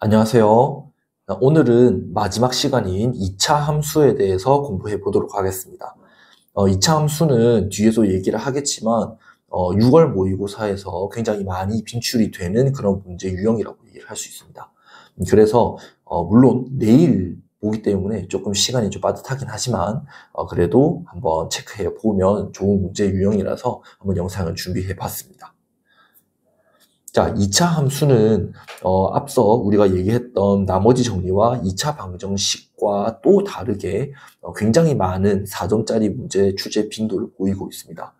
안녕하세요. 오늘은 마지막 시간인 2차 함수에 대해서 공부해 보도록 하겠습니다. 2차 함수는 뒤에서 얘기를 하겠지만 6월 모의고사에서 굉장히 많이 빈출이 되는 그런 문제 유형이라고 얘기를 할 수 있습니다. 그래서 물론 내일 보기 때문에 조금 시간이 좀 빠듯하긴 하지만 그래도 한번 체크해 보면 좋은 문제 유형이라서 한번 영상을 준비해 봤습니다. 자, 2차 함수는 앞서 우리가 얘기했던 나머지 정리와 2차 방정식과 또 다르게 굉장히 많은 4점짜리 문제 출제 빈도를 보이고 있습니다.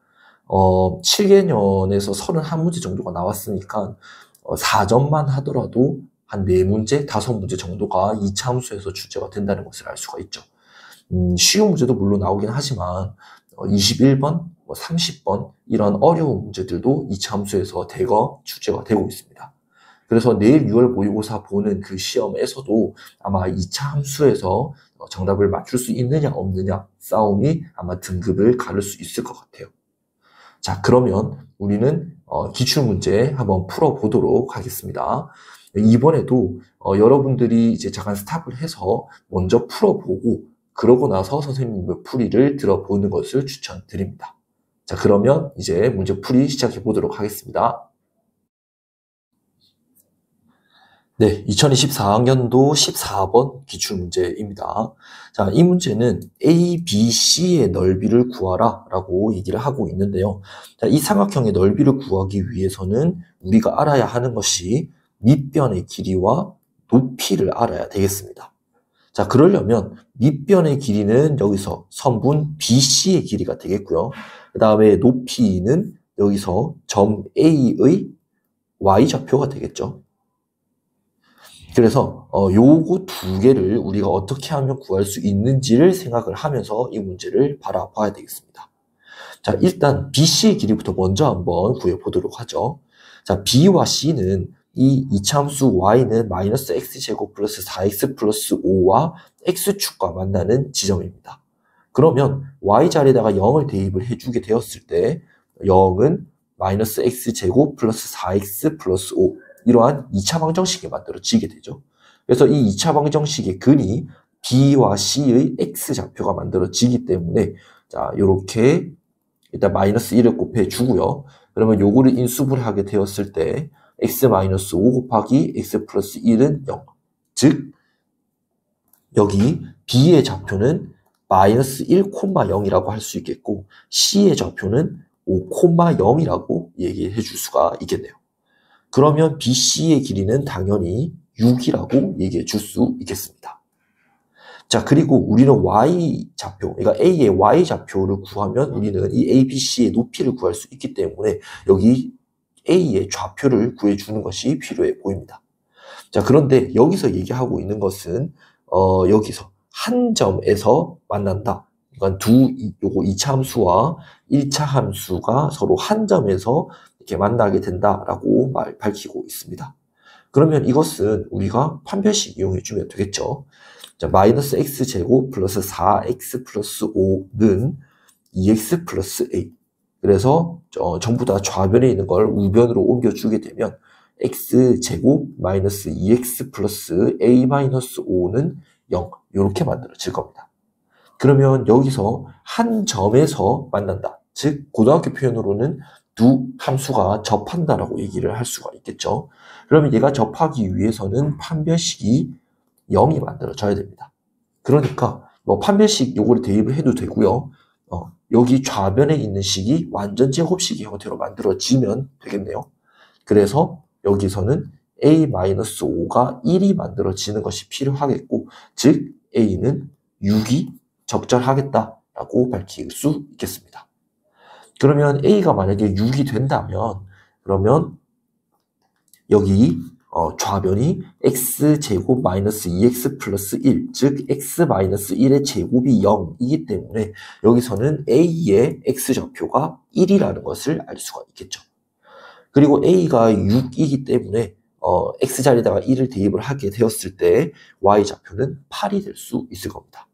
7개년에서 31문제 정도가 나왔으니까 4점만 하더라도 한 4문제, 5문제 정도가 2차 함수에서 출제가 된다는 것을 알 수가 있죠. 쉬운 문제도 물론 나오긴 하지만 21번, 30번 이런 어려운 문제들도 2차 함수에서 대거 출제가 되고 있습니다. 그래서 내일 6월 모의고사 보는 그 시험에서도 아마 2차 함수에서 정답을 맞출 수 있느냐 없느냐 싸움이 아마 등급을 가를 수 있을 것 같아요. 자, 그러면 우리는 기출문제 한번 풀어보도록 하겠습니다. 이번에도 여러분들이 이제 잠깐 스탑을 해서 먼저 풀어보고 그러고 나서 선생님의 풀이를 들어보는 것을 추천드립니다. 자, 그러면 이제 문제 풀이 시작해 보도록 하겠습니다. 네, 2024학년도 14번 기출문제입니다. 자, 이 문제는 A, B, C의 넓이를 구하라 라고 얘기를 하고 있는데요. 자, 이 삼각형의 넓이를 구하기 위해서는 우리가 알아야 하는 것이 밑변의 길이와 높이를 알아야 되겠습니다. 자, 그러려면 밑변의 길이는 여기서 선분 BC의 길이가 되겠고요. 그 다음에 높이는 여기서 점 A의 Y좌표가 되겠죠. 그래서 요거 두 개를 우리가 어떻게 하면 구할 수 있는지를 생각을 하면서 이 문제를 바라봐야 되겠습니다. 자, 일단 BC의 길이부터 먼저 한번 구해보도록 하죠. 자, B와 C는 이 이차함수 y는 마이너스 x제곱 플러스 4x 플러스 5와 x축과 만나는 지점입니다. 그러면 y자리에다가 0을 대입을 해주게 되었을 때 0은 마이너스 x제곱 플러스 4x 플러스 5 이러한 2차 방정식이 만들어지게 되죠. 그래서 이 2차 방정식의 근이 B와 C의 x좌표가 만들어지기 때문에 자, 요렇게 일단 마이너스 1을 곱해주고요. 그러면 요거를 인수분해 하게 되었을 때 x-5 곱하기 x 플러스 1은 0. 즉 여기 B의 좌표는 마이너스 1,0이라고 할 수 있겠고 C의 좌표는 5,0이라고 얘기해 줄 수가 있겠네요. 그러면 BC의 길이는 당연히 6이라고 얘기해 줄 수 있겠습니다. 자, 그리고 우리는 Y좌표, 그러니까 A의 Y좌표를 구하면 우리는 이 ABC의 높이를 구할 수 있기 때문에 여기 A의 좌표를 구해주는 것이 필요해 보입니다. 자, 그런데 여기서 얘기하고 있는 것은 여기서 한 점에서 만난다. 그러니까 요거 2차 함수와 1차 함수가 서로 한 점에서 이렇게 만나게 된다라고 밝히고 있습니다. 그러면 이것은 우리가 판별식 이용해주면 되겠죠. 자, 마이너스 x제곱 플러스 4x 플러스 5는 2x 플러스 a. 그래서 전부 다 좌변에 있는 걸 우변으로 옮겨주게 되면 x제곱 마이너스 2x 플러스 a 마이너스 5는 0 이렇게 만들어질 겁니다. 그러면 여기서 한 점에서 만난다. 즉 고등학교 표현으로는 두 함수가 접한다라고 얘기를 할 수가 있겠죠. 그러면 얘가 접하기 위해서는 판별식이 0이 만들어져야 됩니다. 그러니까 뭐 판별식 요거를 대입을 해도 되고요. 여기 좌변에 있는 식이 완전 제곱식의 형태로 만들어지면 되겠네요. 그래서 여기서는 a-5가 1이 만들어지는 것이 필요하겠고 즉 a는 6이 적절하겠다라고 밝힐 수 있겠습니다. 그러면 a가 만약에 6이 된다면 그러면 여기 좌변이 x제곱 마이너스 2x 플러스 1, 즉 x 마이너스 1의 제곱이 0이기 때문에 여기서는 a의 x좌표가 1이라는 것을 알 수가 있겠죠. 그리고 a가 6이기 때문에 x자리에다가 1을 대입을 하게 되었을 때 y좌표는 8이 될 수 있을 겁니다.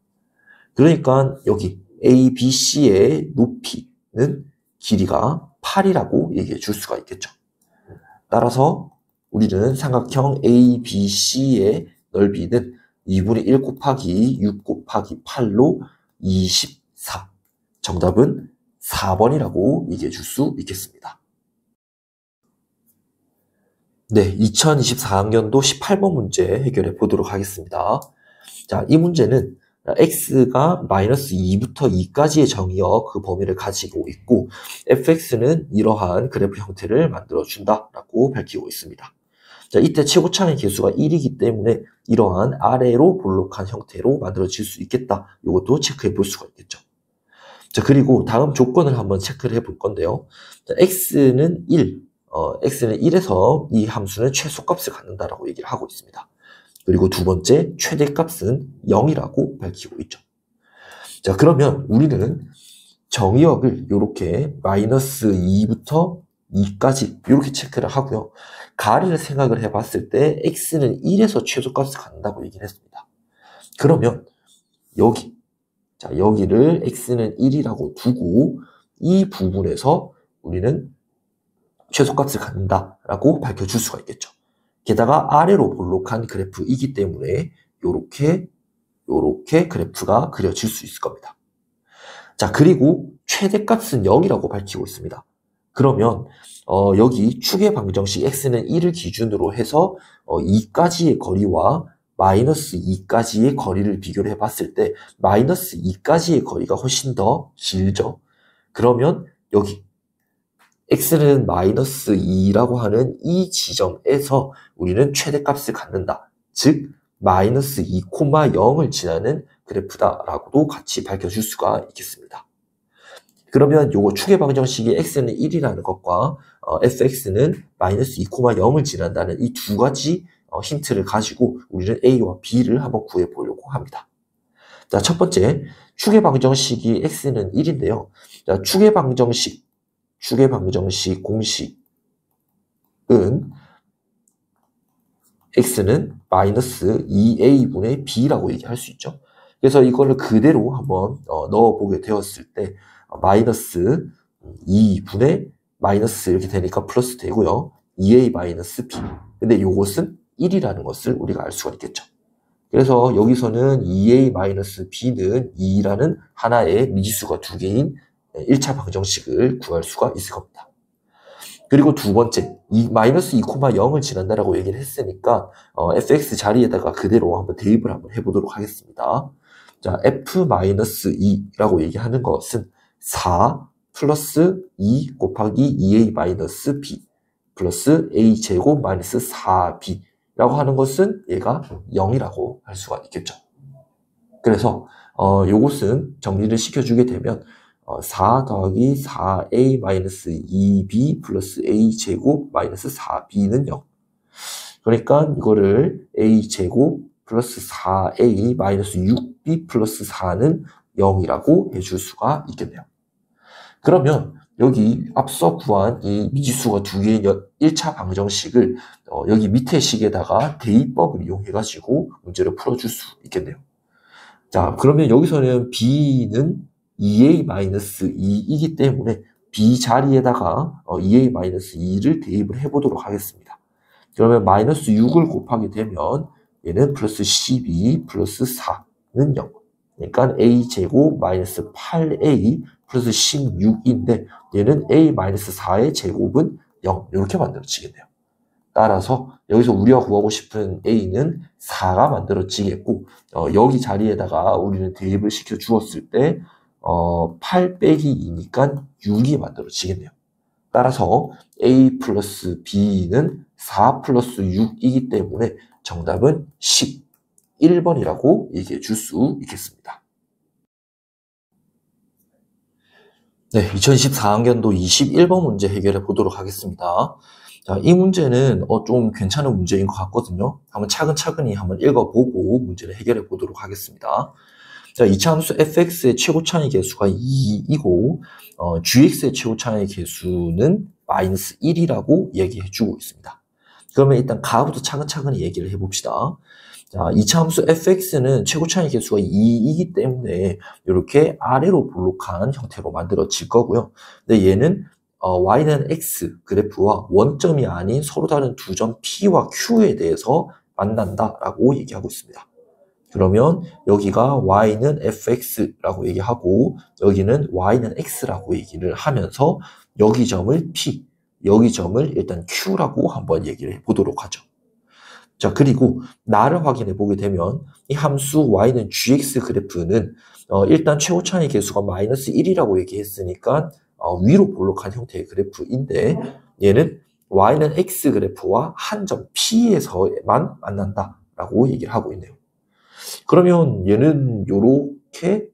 그러니까 여기 a, b, c의 높이는 길이가 8이라고 얘기해 줄 수가 있겠죠. 따라서 우리는 삼각형 ABC의 넓이는 2분의 1 곱하기 6 곱하기 8로 24. 정답은 4번이라고 얘기해 줄 수 있겠습니다. 네, 2024학년도 18번 문제 해결해 보도록 하겠습니다. 자, 이 문제는 x가 마이너스 2부터 2까지의 정의어 그 범위를 가지고 있고 fx는 이러한 그래프 형태를 만들어준다라고 밝히고 있습니다. 자, 이때 최고차의 개수가 1이기 때문에 이러한 아래로 볼록한 형태로 만들어질 수 있겠다. 이것도 체크해 볼 수가 있겠죠. 자, 그리고 다음 조건을 한번 체크를 해 볼 건데요. 자, x는 1, x는 1에서 이 함수는 최소값을 갖는다라고 얘기를 하고 있습니다. 그리고 두 번째, 최대값은 0이라고 밝히고 있죠. 자, 그러면 우리는 정의역을 이렇게 마이너스 2부터 2까지 이렇게 체크를 하고요. 가리를 생각을 해봤을 때 x는 1에서 최소값을 갖는다고 얘기를 했습니다. 그러면 여기, 자, 여기를 x는 1이라고 두고 이 부분에서 우리는 최소값을 갖는다라고 밝혀줄 수가 있겠죠. 게다가 아래로 볼록한 그래프이기 때문에 요렇게 그래프가 그려질 수 있을 겁니다. 자, 그리고 최대값은 0이라고 밝히고 있습니다. 그러면 여기 축의 방정식 x는 1을 기준으로 해서 2까지의 거리와 마이너스 2까지의 거리를 비교를 해봤을 때 마이너스 2까지의 거리가 훨씬 더 길죠. 그러면 여기 x는 마이너스 2라고 하는 이 지점에서 우리는 최대값을 갖는다. 즉 마이너스 2,0을 지나는 그래프다라고도 같이 밝혀줄 수가 있겠습니다. 그러면 요거 축의 방정식이 x는 1이라는 것과 fx는 마이너스 2,0을 지난다는 이 두 가지 힌트를 가지고 우리는 a와 b를 한번 구해보려고 합니다. 자, 첫 번째, 축의 방정식이 x는 1인데요. 자, 축의 방정식 공식은 x는 마이너스 2a분의 b라고 얘기할 수 있죠. 그래서 이거를 그대로 한번 넣어보게 되었을 때 마이너스 2분의 마이너스 이렇게 되니까 플러스 되고요. 2a 마이너스 b. 근데 요것은 1이라는 것을 우리가 알 수가 있겠죠. 그래서 여기서는 2a 마이너스 b는 2라는 하나의 미지수가 두 개인 1차 방정식을 구할 수가 있을 겁니다. 그리고 두 번째, 마이너스 2,0을 지난다라고 얘기를 했으니까 fx 자리에다가 그대로 한번 대입을 한번 해보도록 하겠습니다. 자, f-2라고 얘기하는 것은 4 플러스 2 곱하기 2a 마이너스 b 플러스 a제곱 마이너스 4b라고 하는 것은 얘가 0이라고 할 수가 있겠죠. 그래서 요것은 정리를 시켜주게 되면 4 더하기 4a 마이너스 2b 플러스 a제곱 마이너스 4b는 0. 그러니까 이거를 a제곱 플러스 4a 마이너스 6b 플러스 4는 0이라고 해줄 수가 있겠네요. 그러면 여기 앞서 구한 이 미지수가 두 개인 1차 방정식을 여기 밑에 식에다가 대입법을 이용해가지고 문제를 풀어줄 수 있겠네요. 자, 그러면 여기서는 b는 2a-2이기 때문에 b 자리에다가 2a-2를 대입을 해보도록 하겠습니다. 그러면 마이너스 6을 곱하게 되면 얘는 플러스 12 플러스 4는 0. 그러니까 a제곱 마이너스 8a 플러스 16인데 얘는 a-4의 제곱은 0 이렇게 만들어지겠네요. 따라서 여기서 우리가 구하고 싶은 a는 4가 만들어지겠고 여기 자리에다가 우리는 대입을 시켜 주었을 때 8 빼기 2니까 6이 만들어지겠네요. 따라서 a 플러스 b는 4 플러스 6이기 때문에 정답은 11번이라고 얘기해 줄 수 있겠습니다. 네, 2024학년도 21번 문제 해결해 보도록 하겠습니다. 자, 이 문제는 좀 괜찮은 문제인 것 같거든요. 한번 차근차근히 한번 읽어보고 문제를 해결해 보도록 하겠습니다. 자, 이차함수 fx의 최고차의 개수가 2이고 gx의 최고차의 개수는 마이너스 1이라고 얘기해주고 있습니다. 그러면 일단 가부터 차근차근히 얘기를 해봅시다. 자, 이차함수 fx는 최고차의 개수가 2이기 때문에 이렇게 아래로 볼록한 형태로 만들어질 거고요. 근데 얘는 y는 x 그래프와 원점이 아닌 서로 다른 두 점 P와 Q에 대해서 만난다라고 얘기하고 있습니다. 그러면 여기가 y는 fx라고 얘기하고 여기는 y는 x라고 얘기를 하면서 여기 점을 P, 여기 점을 일단 Q라고 한번 얘기를 해보도록 하죠. 자, 그리고 나를 확인해 보게 되면 이 함수 y는 gx 그래프는 일단 최고 차이 계수가 마이너스 1이라고 얘기했으니까 위로 볼록한 형태의 그래프인데 얘는 y는 x 그래프와 한 점 P에서만 만난다라고 얘기를 하고 있네요. 그러면 얘는 요렇게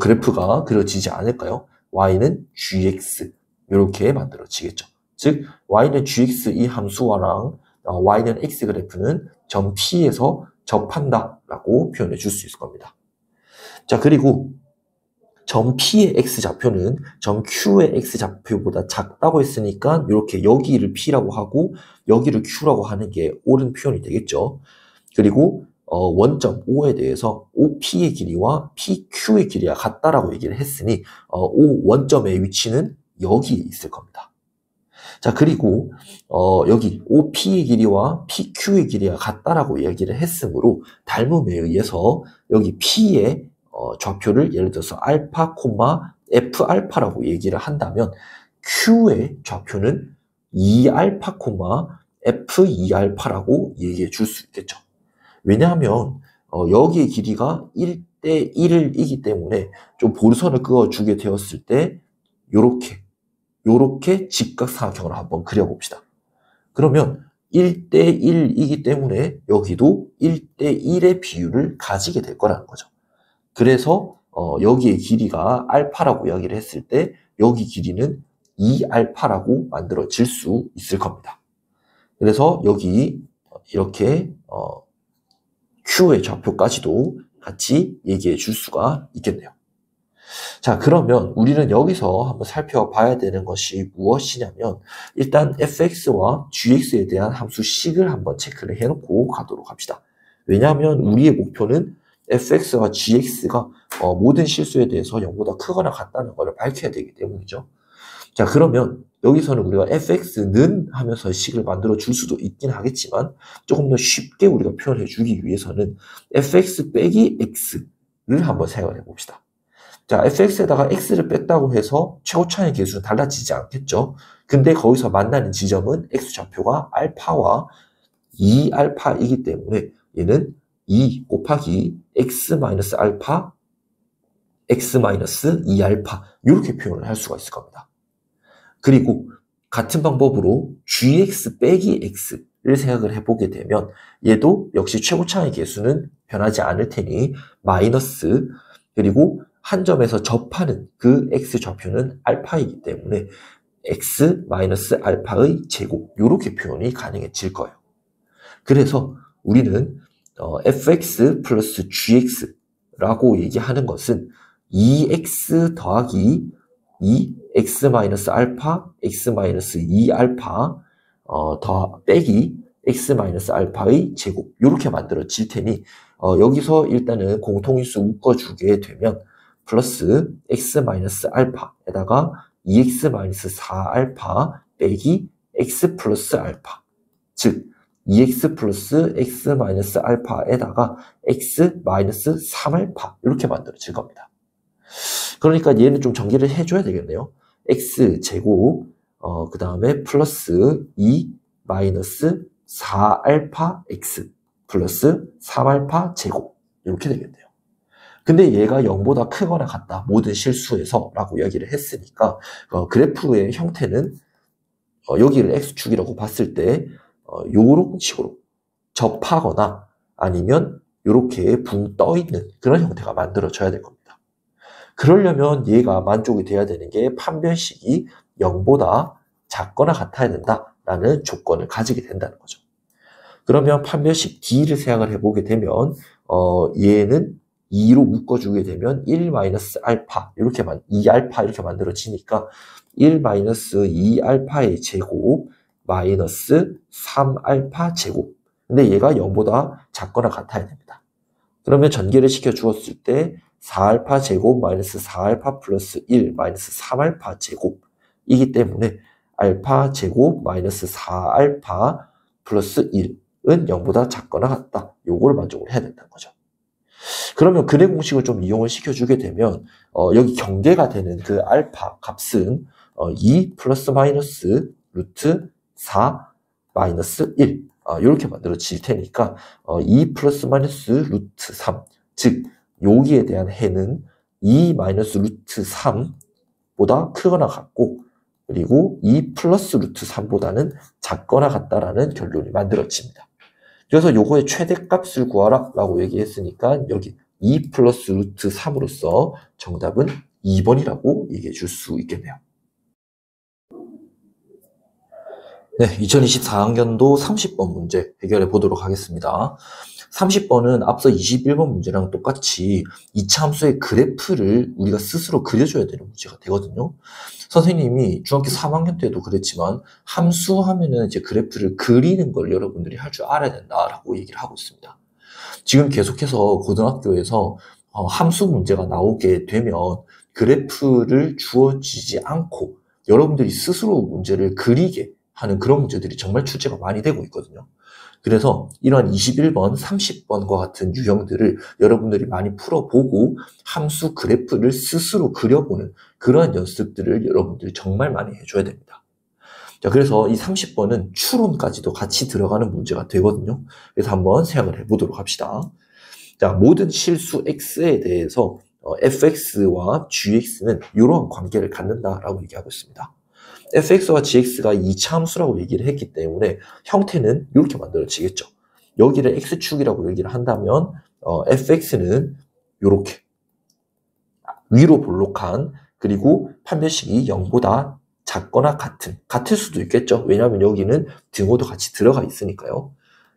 그래프가 그려지지 않을까요? y는 gx 이렇게 만들어지겠죠. 즉 y는 gx 이 함수와랑 y는 x 그래프는 점 P에서 접한다라고 표현해 줄 수 있을 겁니다. 자, 그리고 점 P의 x좌표는 점 Q의 x좌표보다 작다고 했으니까 이렇게 여기를 P라고 하고 여기를 Q라고 하는 게 옳은 표현이 되겠죠. 그리고 원점 O에 대해서 OP의 길이와 PQ의 길이가 같다라고 얘기를 했으니 O 원점의 위치는 여기에 있을 겁니다. 자, 그리고 여기 OP의 길이와 PQ의 길이가 같다라고 얘기를 했으므로 닮음에 의해서 여기 P의 좌표를 예를 들어서 알파, F 알파라고 얘기를 한다면 Q의 좌표는 2알파, F 2알파라고 얘기해 줄 수 있겠죠. 왜냐하면 여기의 길이가 1대 1이기 때문에 좀 볼선을 그어주게 되었을 때 요렇게 직각삼각형을 한번 그려봅시다. 그러면 1대 1이기 때문에 여기도 1대 1의 비율을 가지게 될 거라는 거죠. 그래서 여기의 길이가 알파라고 이야기를 했을 때 여기 길이는 2알파라고 만들어질 수 있을 겁니다. 그래서 여기 이렇게 Q의 좌표까지도 같이 얘기해 줄 수가 있겠네요. 자, 그러면 우리는 여기서 한번 살펴봐야 되는 것이 무엇이냐면 일단 fx와 gx에 대한 함수식을 한번 체크를 해놓고 가도록 합시다. 왜냐하면 우리의 목표는 fx와 gx가 모든 실수에 대해서 0보다 크거나 같다는 것을 밝혀야 되기 때문이죠. 자, 그러면 여기서는 우리가 fx는 하면서 식을 만들어 줄 수도 있긴 하겠지만 조금 더 쉽게 우리가 표현해 주기 위해서는 fx 빼기 x를 한번 생각해 봅시다. 자, fx에다가 x를 뺐다고 해서 최고 차이 계수는 달라지지 않겠죠. 근데 거기서 만나는 지점은 x좌표가 알파와 2알파이기 때문에 얘는 2 곱하기 x-알파, x-2알파 이렇게 표현을 할 수가 있을 겁니다. 그리고 같은 방법으로 gx 빼기 x를 생각을 해보게 되면 얘도 역시 최고 차이 계수는 변하지 않을 테니 마이너스 그리고 한 점에서 접하는 그 x좌표는 알파이기 때문에 x-알파의 제곱 이렇게 표현이 가능해질 거예요. 그래서 우리는 fx 플러스 gx라고 얘기하는 것은 2x 더하기 2x-알파, x-2알파 더 빼기 x-알파의 제곱 이렇게 만들어질 테니 여기서 일단은 공통인수 묶어주게 되면 플러스 x-알파에다가 2x-4알파 빼기 x 플러스 알파 즉 2x 플러스 x-알파에다가 x-3알파 이렇게 만들어질 겁니다. 그러니까 얘는 좀 전개를 해줘야 되겠네요. x제곱 그 다음에 플러스 2 마이너스 4알파 x 플러스 3알파 제곱 이렇게 되겠네요. 근데 얘가 0보다 크거나 같다. 모든 실수에서 라고 이야기를 했으니까 그래프의 형태는 여기를 x축이라고 봤을 때 요런 식으로 접하거나 아니면 요렇게 붕 떠있는 그런 형태가 만들어져야 될 겁니다. 그러려면 얘가 만족이 돼야 되는 게 판별식이 0보다 작거나 같아야 된다라는 조건을 가지게 된다는 거죠. 그러면 판별식 D를 생각을 해보게 되면 얘는 2로 묶어주게 되면 1-알파 이렇게 2알파 이렇게 만들어지니까 1-2알파의 제곱 마이너스 3알파 제곱. 근데 얘가 0보다 작거나 같아야 됩니다. 그러면 전개를 시켜 주었을 때 4알파 제곱 마이너스 4알파 플러스 1 마이너스 3알파 제곱 이기 때문에 알파 제곱 마이너스 4알파 플러스 1은 0보다 작거나 같다. 요걸 만족을 해야 된다는 거죠. 그러면 근의 공식을 좀 이용을 시켜주게 되면 여기 경계가 되는 그 알파 값은 2 플러스 마이너스 루트 4 마이너스 1 이렇게 만들어질 테니까 2 플러스 마이너스 루트 3 즉 여기에 대한 해는 2 마이너스 루트 3보다 크거나 같고 그리고 2 플러스 루트 3보다는 작거나 같다라는 결론이 만들어집니다. 그래서 요거의 최대값을 구하라 라고 얘기했으니까 여기 2 플러스 루트 3으로서 정답은 2번이라고 얘기해 줄 수 있겠네요. 네, 2024학년도 30번 문제 해결해 보도록 하겠습니다. 30번은 앞서 21번 문제랑 똑같이 이차함수의 그래프를 우리가 스스로 그려줘야 되는 문제가 되거든요. 선생님이 중학교 3학년 때도 그랬지만 함수 하면은 이제 그래프를 그리는 걸 여러분들이 할 줄 알아야 된다라고 얘기를 하고 있습니다. 지금 계속해서 고등학교에서 함수 문제가 나오게 되면 그래프를 주어지지 않고 여러분들이 스스로 문제를 그리게 하는 그런 문제들이 정말 출제가 많이 되고 있거든요. 그래서 이러한 21번, 30번과 같은 유형들을 여러분들이 많이 풀어보고 함수 그래프를 스스로 그려보는 그러한 연습들을 여러분들이 정말 많이 해줘야 됩니다. 자, 그래서 이 30번은 추론까지도 같이 들어가는 문제가 되거든요. 그래서 한번 생각을 해보도록 합시다. 자, 모든 실수 x에 대해서 fx와 gx는 이러한 관계를 갖는다라고 얘기하고 있습니다. fx와 gx가 이차함수라고 얘기를 했기 때문에 형태는 이렇게 만들어지겠죠. 여기를 x축이라고 얘기를 한다면 fx는 이렇게 위로 볼록한 그리고 판별식이 0보다 작거나 같을 수도 있겠죠. 왜냐하면 여기는 등호도 같이 들어가 있으니까요.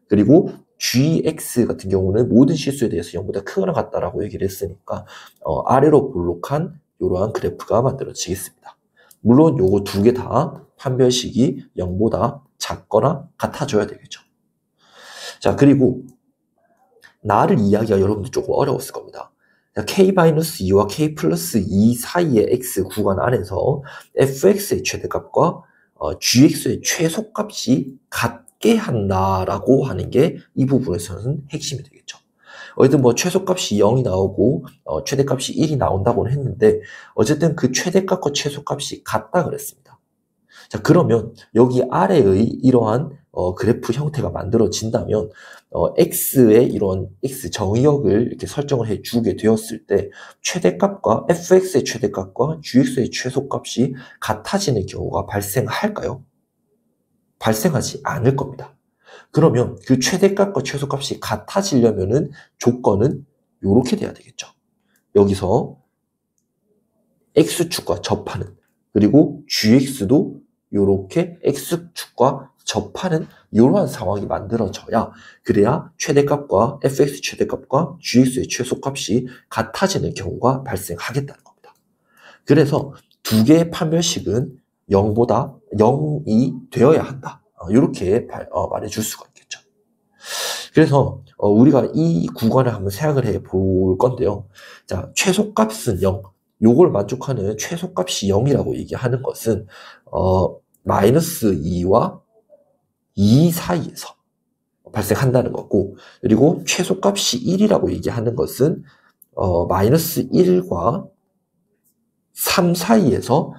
그리고 gx 같은 경우는 모든 실수에 대해서 0보다 크거나 같다라고 얘기를 했으니까 아래로 볼록한 이러한 그래프가 만들어지겠습니다. 물론 요거 두 개 다 판별식이 0보다 작거나 같아져야 되겠죠. 자, 그리고 나를 이해하기가 여러분들 조금 어려웠을 겁니다. k-2와 k 플러스 2 사이의 x 구간 안에서 fx의 최대값과 gx의 최소값이 같게 한다라고 하는 게 이 부분에서는 핵심이 되겠죠. 어쨌든 뭐 최소값이 0이 나오고 최대값이 1이 나온다고는 했는데 어쨌든 그 최대값과 최소값이 같다 그랬습니다. 자, 그러면 여기 아래의 이러한 그래프 형태가 만들어진다면 x의 이런 x 정의역을 이렇게 설정을 해주게 되었을 때 최대값과 fx의 최대값과 gx의 최소값이 같아지는 경우가 발생할까요? 발생하지 않을 겁니다. 그러면 그 최대값과 최소값이 같아지려면은 조건은 이렇게 돼야 되겠죠. 여기서 x축과 접하는 그리고 gx도 이렇게 x축과 접하는 이러한 상황이 만들어져야 그래야 최대값과 fx 최대값과 gx의 최소값이 같아지는 경우가 발생하겠다는 겁니다. 그래서 두 개의 판별식은 0이 되어야 한다. 이렇게 말해줄 수가 있겠죠. 그래서 우리가 이 구간을 한번 생각을 해볼 건데요. 자, 최소값은 0. 요걸 만족하는 최소값이 0이라고 얘기하는 것은 마이너스 2와 2 사이에서 발생한다는 거고 그리고 최소값이 1이라고 얘기하는 것은 마이너스 1과 3 사이에서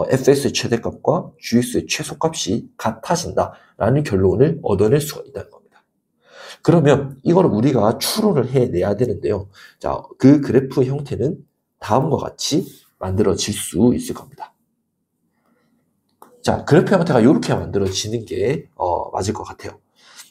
fx의 최대값과 gx의 최소값이 같아진다라는 결론을 얻어낼 수가 있다는 겁니다. 그러면 이걸 우리가 추론을 해내야 되는데요. 자, 그 그래프 형태는 다음과 같이 만들어질 수 있을 겁니다. 자, 그래프 형태가 이렇게 만들어지는 게 맞을 것 같아요.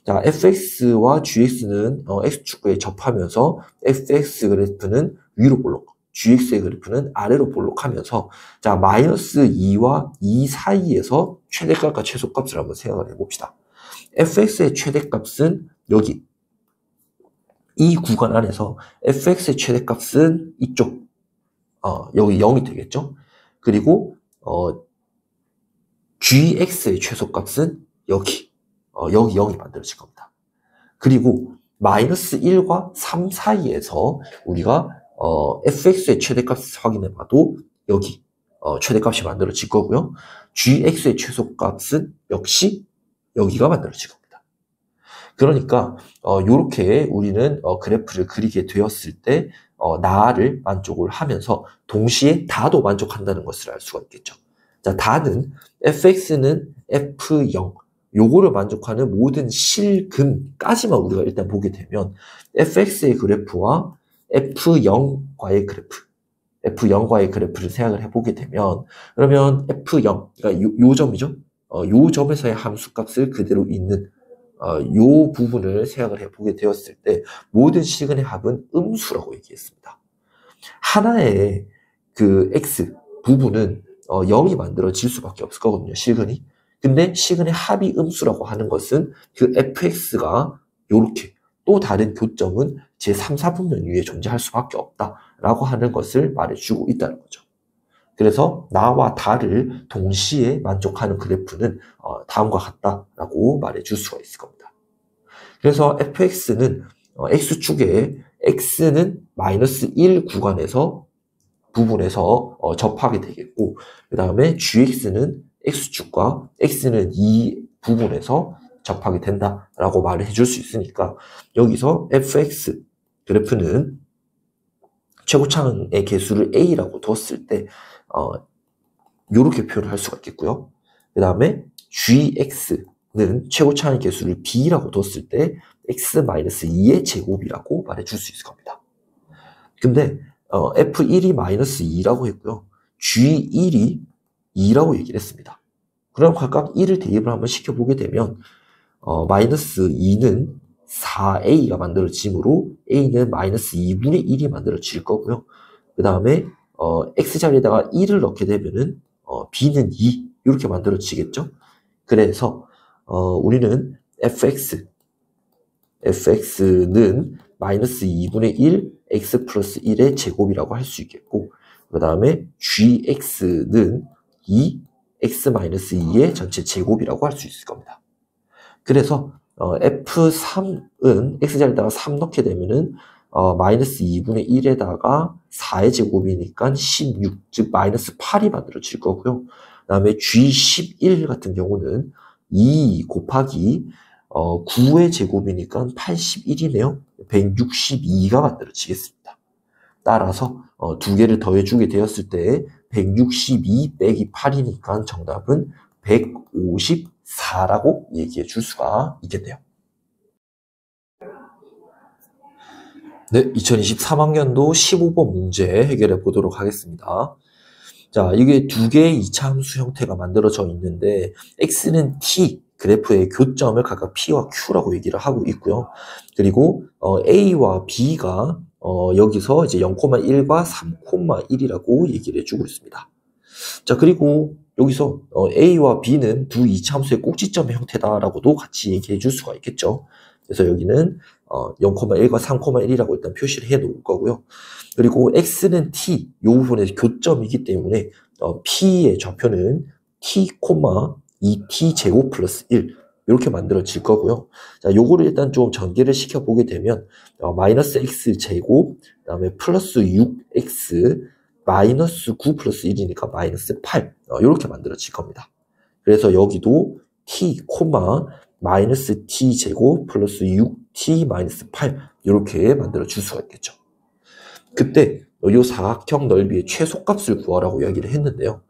자, fx와 gx는 x축구에 접하면서 fx 그래프는 위로 볼록, gx의 그래프는 아래로 볼록하면서 자, 마이너스 2와 2 사이에서 최대값과 최소값을 한번 생각을 해봅시다. fx의 최대값은 여기 이 구간 안에서 fx의 최대값은 이쪽 여기 0이 되겠죠. 그리고 gx의 최소값은 여기 0이 만들어질 겁니다. 그리고 마이너스 1과 3 사이에서 우리가 fx의 최대값을 확인해 봐도 여기 최대값이 만들어질 거고요. gx의 최소값은 역시 여기가 만들어질 겁니다. 그러니까 이렇게 우리는 그래프를 그리게 되었을 때 나를 만족을 하면서 동시에 다도 만족한다는 것을 알 수가 있겠죠. 자, 다는 fx는 f0 요거를 만족하는 모든 실근까지만 우리가 일단 보게 되면 fx의 그래프와 f0과의 그래프를 생각을 해보게 되면 그러면 f0, 그러니까 요 점이죠. 요 점에서의 함수값을 그대로 있는 요 부분을 생각을 해보게 되었을 때 모든 시그널의 합은 음수라고 얘기했습니다. 하나의 그 x 부분은 0이 만들어질 수밖에 없을 거거든요. 실근이. 근데 시그널의 합이 음수라고 하는 것은 그 fx가 요렇게 또 다른 교점은 제3, 4분면 위에 존재할 수밖에 없다라고 하는 것을 말해주고 있다는 거죠. 그래서 나와 다를 동시에 만족하는 그래프는 다음과 같다라고 말해줄 수가 있을 겁니다. 그래서 fx는 x축에 x는 -1 구간에서 부분에서 접하게 되겠고 그 다음에 gx는 x축과 x는 2 부분에서 접하게 된다라고 말을 해줄 수 있으니까 여기서 fx 그래프는 최고차의 개수를 a라고 뒀을 때 이렇게 표현을 할 수가 있겠고요. 그 다음에 gx는 최고차의 개수를 b라고 뒀을 때 x-2의 제곱이라고 말해줄 수 있을 겁니다. 근데 f1이 -2라고 했고요. g1이 2라고 얘기를 했습니다. 그럼 각각 1을 대입을 한번 시켜보게 되면 -2는 4a가 만들어지므로 a는 -2분의 1이 만들어질 거고요. 그 다음에 x 자리에다가 1을 넣게 되면은 b는 2 이렇게 만들어지겠죠. 그래서 우리는 fx는 -2분의 1 x 플러스 1의 제곱이라고 할 수 있겠고 그 다음에 gx는 2 x-2의 전체 제곱이라고 할 수 있을 겁니다. 그래서 f3은 x자리에다가 3 넣게 되면은 -2분의 1에다가 4의 제곱이니까 16, 즉 -8이 만들어질 거고요. 그 다음에 g11 같은 경우는 2 곱하기 9의 제곱이니까 81이네요. 162가 만들어지겠습니다. 따라서 두 개를 더해주게 되었을 때 162 빼기 8이니까 정답은 154라고 얘기해 줄 수가 있겠네요. 네, 2023학년도 15번 문제 해결해 보도록 하겠습니다. 자, 이게 두 개의 2차 함수 형태가 만들어져 있는데 x는 t, 그래프의 교점을 각각 p와 q라고 얘기를 하고 있고요. 그리고 a와 b가 여기서 이제 0,1과 3,1이라고 얘기를 해주고 있습니다. 자, 그리고 여기서 a와 b는 두 2차 함수의 꼭지점의 형태다라고도 같이 얘기해 줄 수가 있겠죠. 그래서 여기는 0,1과 3,1이라고 일단 표시를 해 놓을 거고요. 그리고 x는 t, 이 부분의 교점이기 때문에 p의 좌표는 t, 2t 제곱 플러스 1 이렇게 만들어질 거고요. 자, 요거를 일단 좀 전개를 시켜보게 되면 마이너스 x 제곱, 그 다음에 플러스 6x, 마이너스 9 플러스 1이니까 마이너스 8 이렇게 만들어질 겁니다. 그래서 여기도 t, 마이너스 t 제곱 플러스 6t 마이너스 8 이렇게 만들어 줄 수가 있겠죠. 그때 이 사각형 넓이의 최소값을 구하라고 이야기를 했는데요.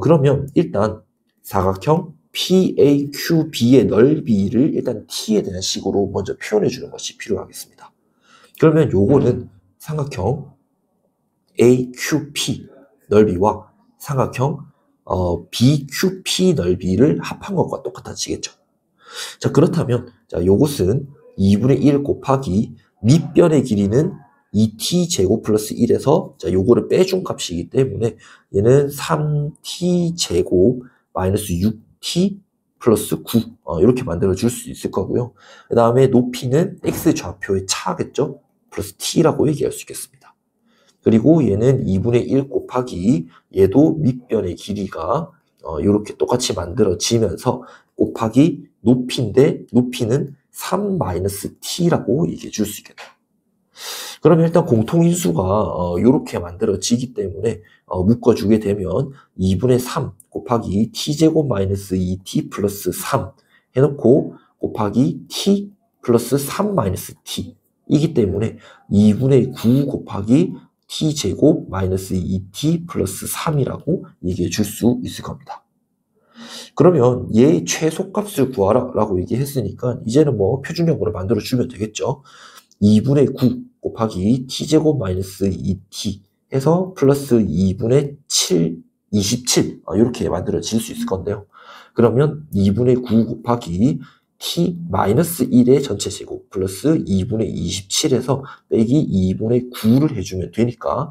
그러면 일단 사각형 PAQB의 넓이를 일단 t에 대한 식으로 먼저 표현해 주는 것이 필요하겠습니다. 그러면 요거는 삼각형 AQP 넓이와 삼각형 BQP 넓이를 합한 것과 똑같아지겠죠. 자, 그렇다면 자, 요것은 2분의 1 곱하기 밑변의 길이는 2t 제곱 플러스 1에서 자, 요거를 빼준 값이기 때문에 얘는 3t 제곱 마이너스 6t 플러스 9 이렇게 만들어 줄 수 있을 거고요. 그 다음에 높이는 x 좌표의 차겠죠. 플러스 t라고 얘기할 수 있겠습니다. 그리고 얘는 2분의 1 곱하기 얘도 밑변의 길이가 이렇게 똑같이 만들어지면서 곱하기 높이인데 높이는 3-t라고 얘기해 줄 수 있겠네요. 그러면 일단 공통인수가 이렇게 만들어지기 때문에 묶어주게 되면 2분의 3 곱하기 t제곱 마이너스 2t 플러스 3 해놓고 곱하기 t 플러스 3 마이너스 t 이기 때문에 2분의 9 곱하기 t제곱 마이너스 2t 플러스 3이라고 얘기해 줄 수 있을 겁니다. 그러면 얘의 최소값을 구하라 라고 얘기했으니까 이제는 뭐 표준형으로 만들어 주면 되겠죠. 2분의 9 곱하기 t제곱 마이너스 2t 해서 플러스 2분의 7, 27 이렇게 만들어질 수 있을 건데요. 그러면 2분의 9 곱하기 t 마이너스 1의 전체 제곱 플러스 2분의 27에서 빼기 2분의 9를 해주면 되니까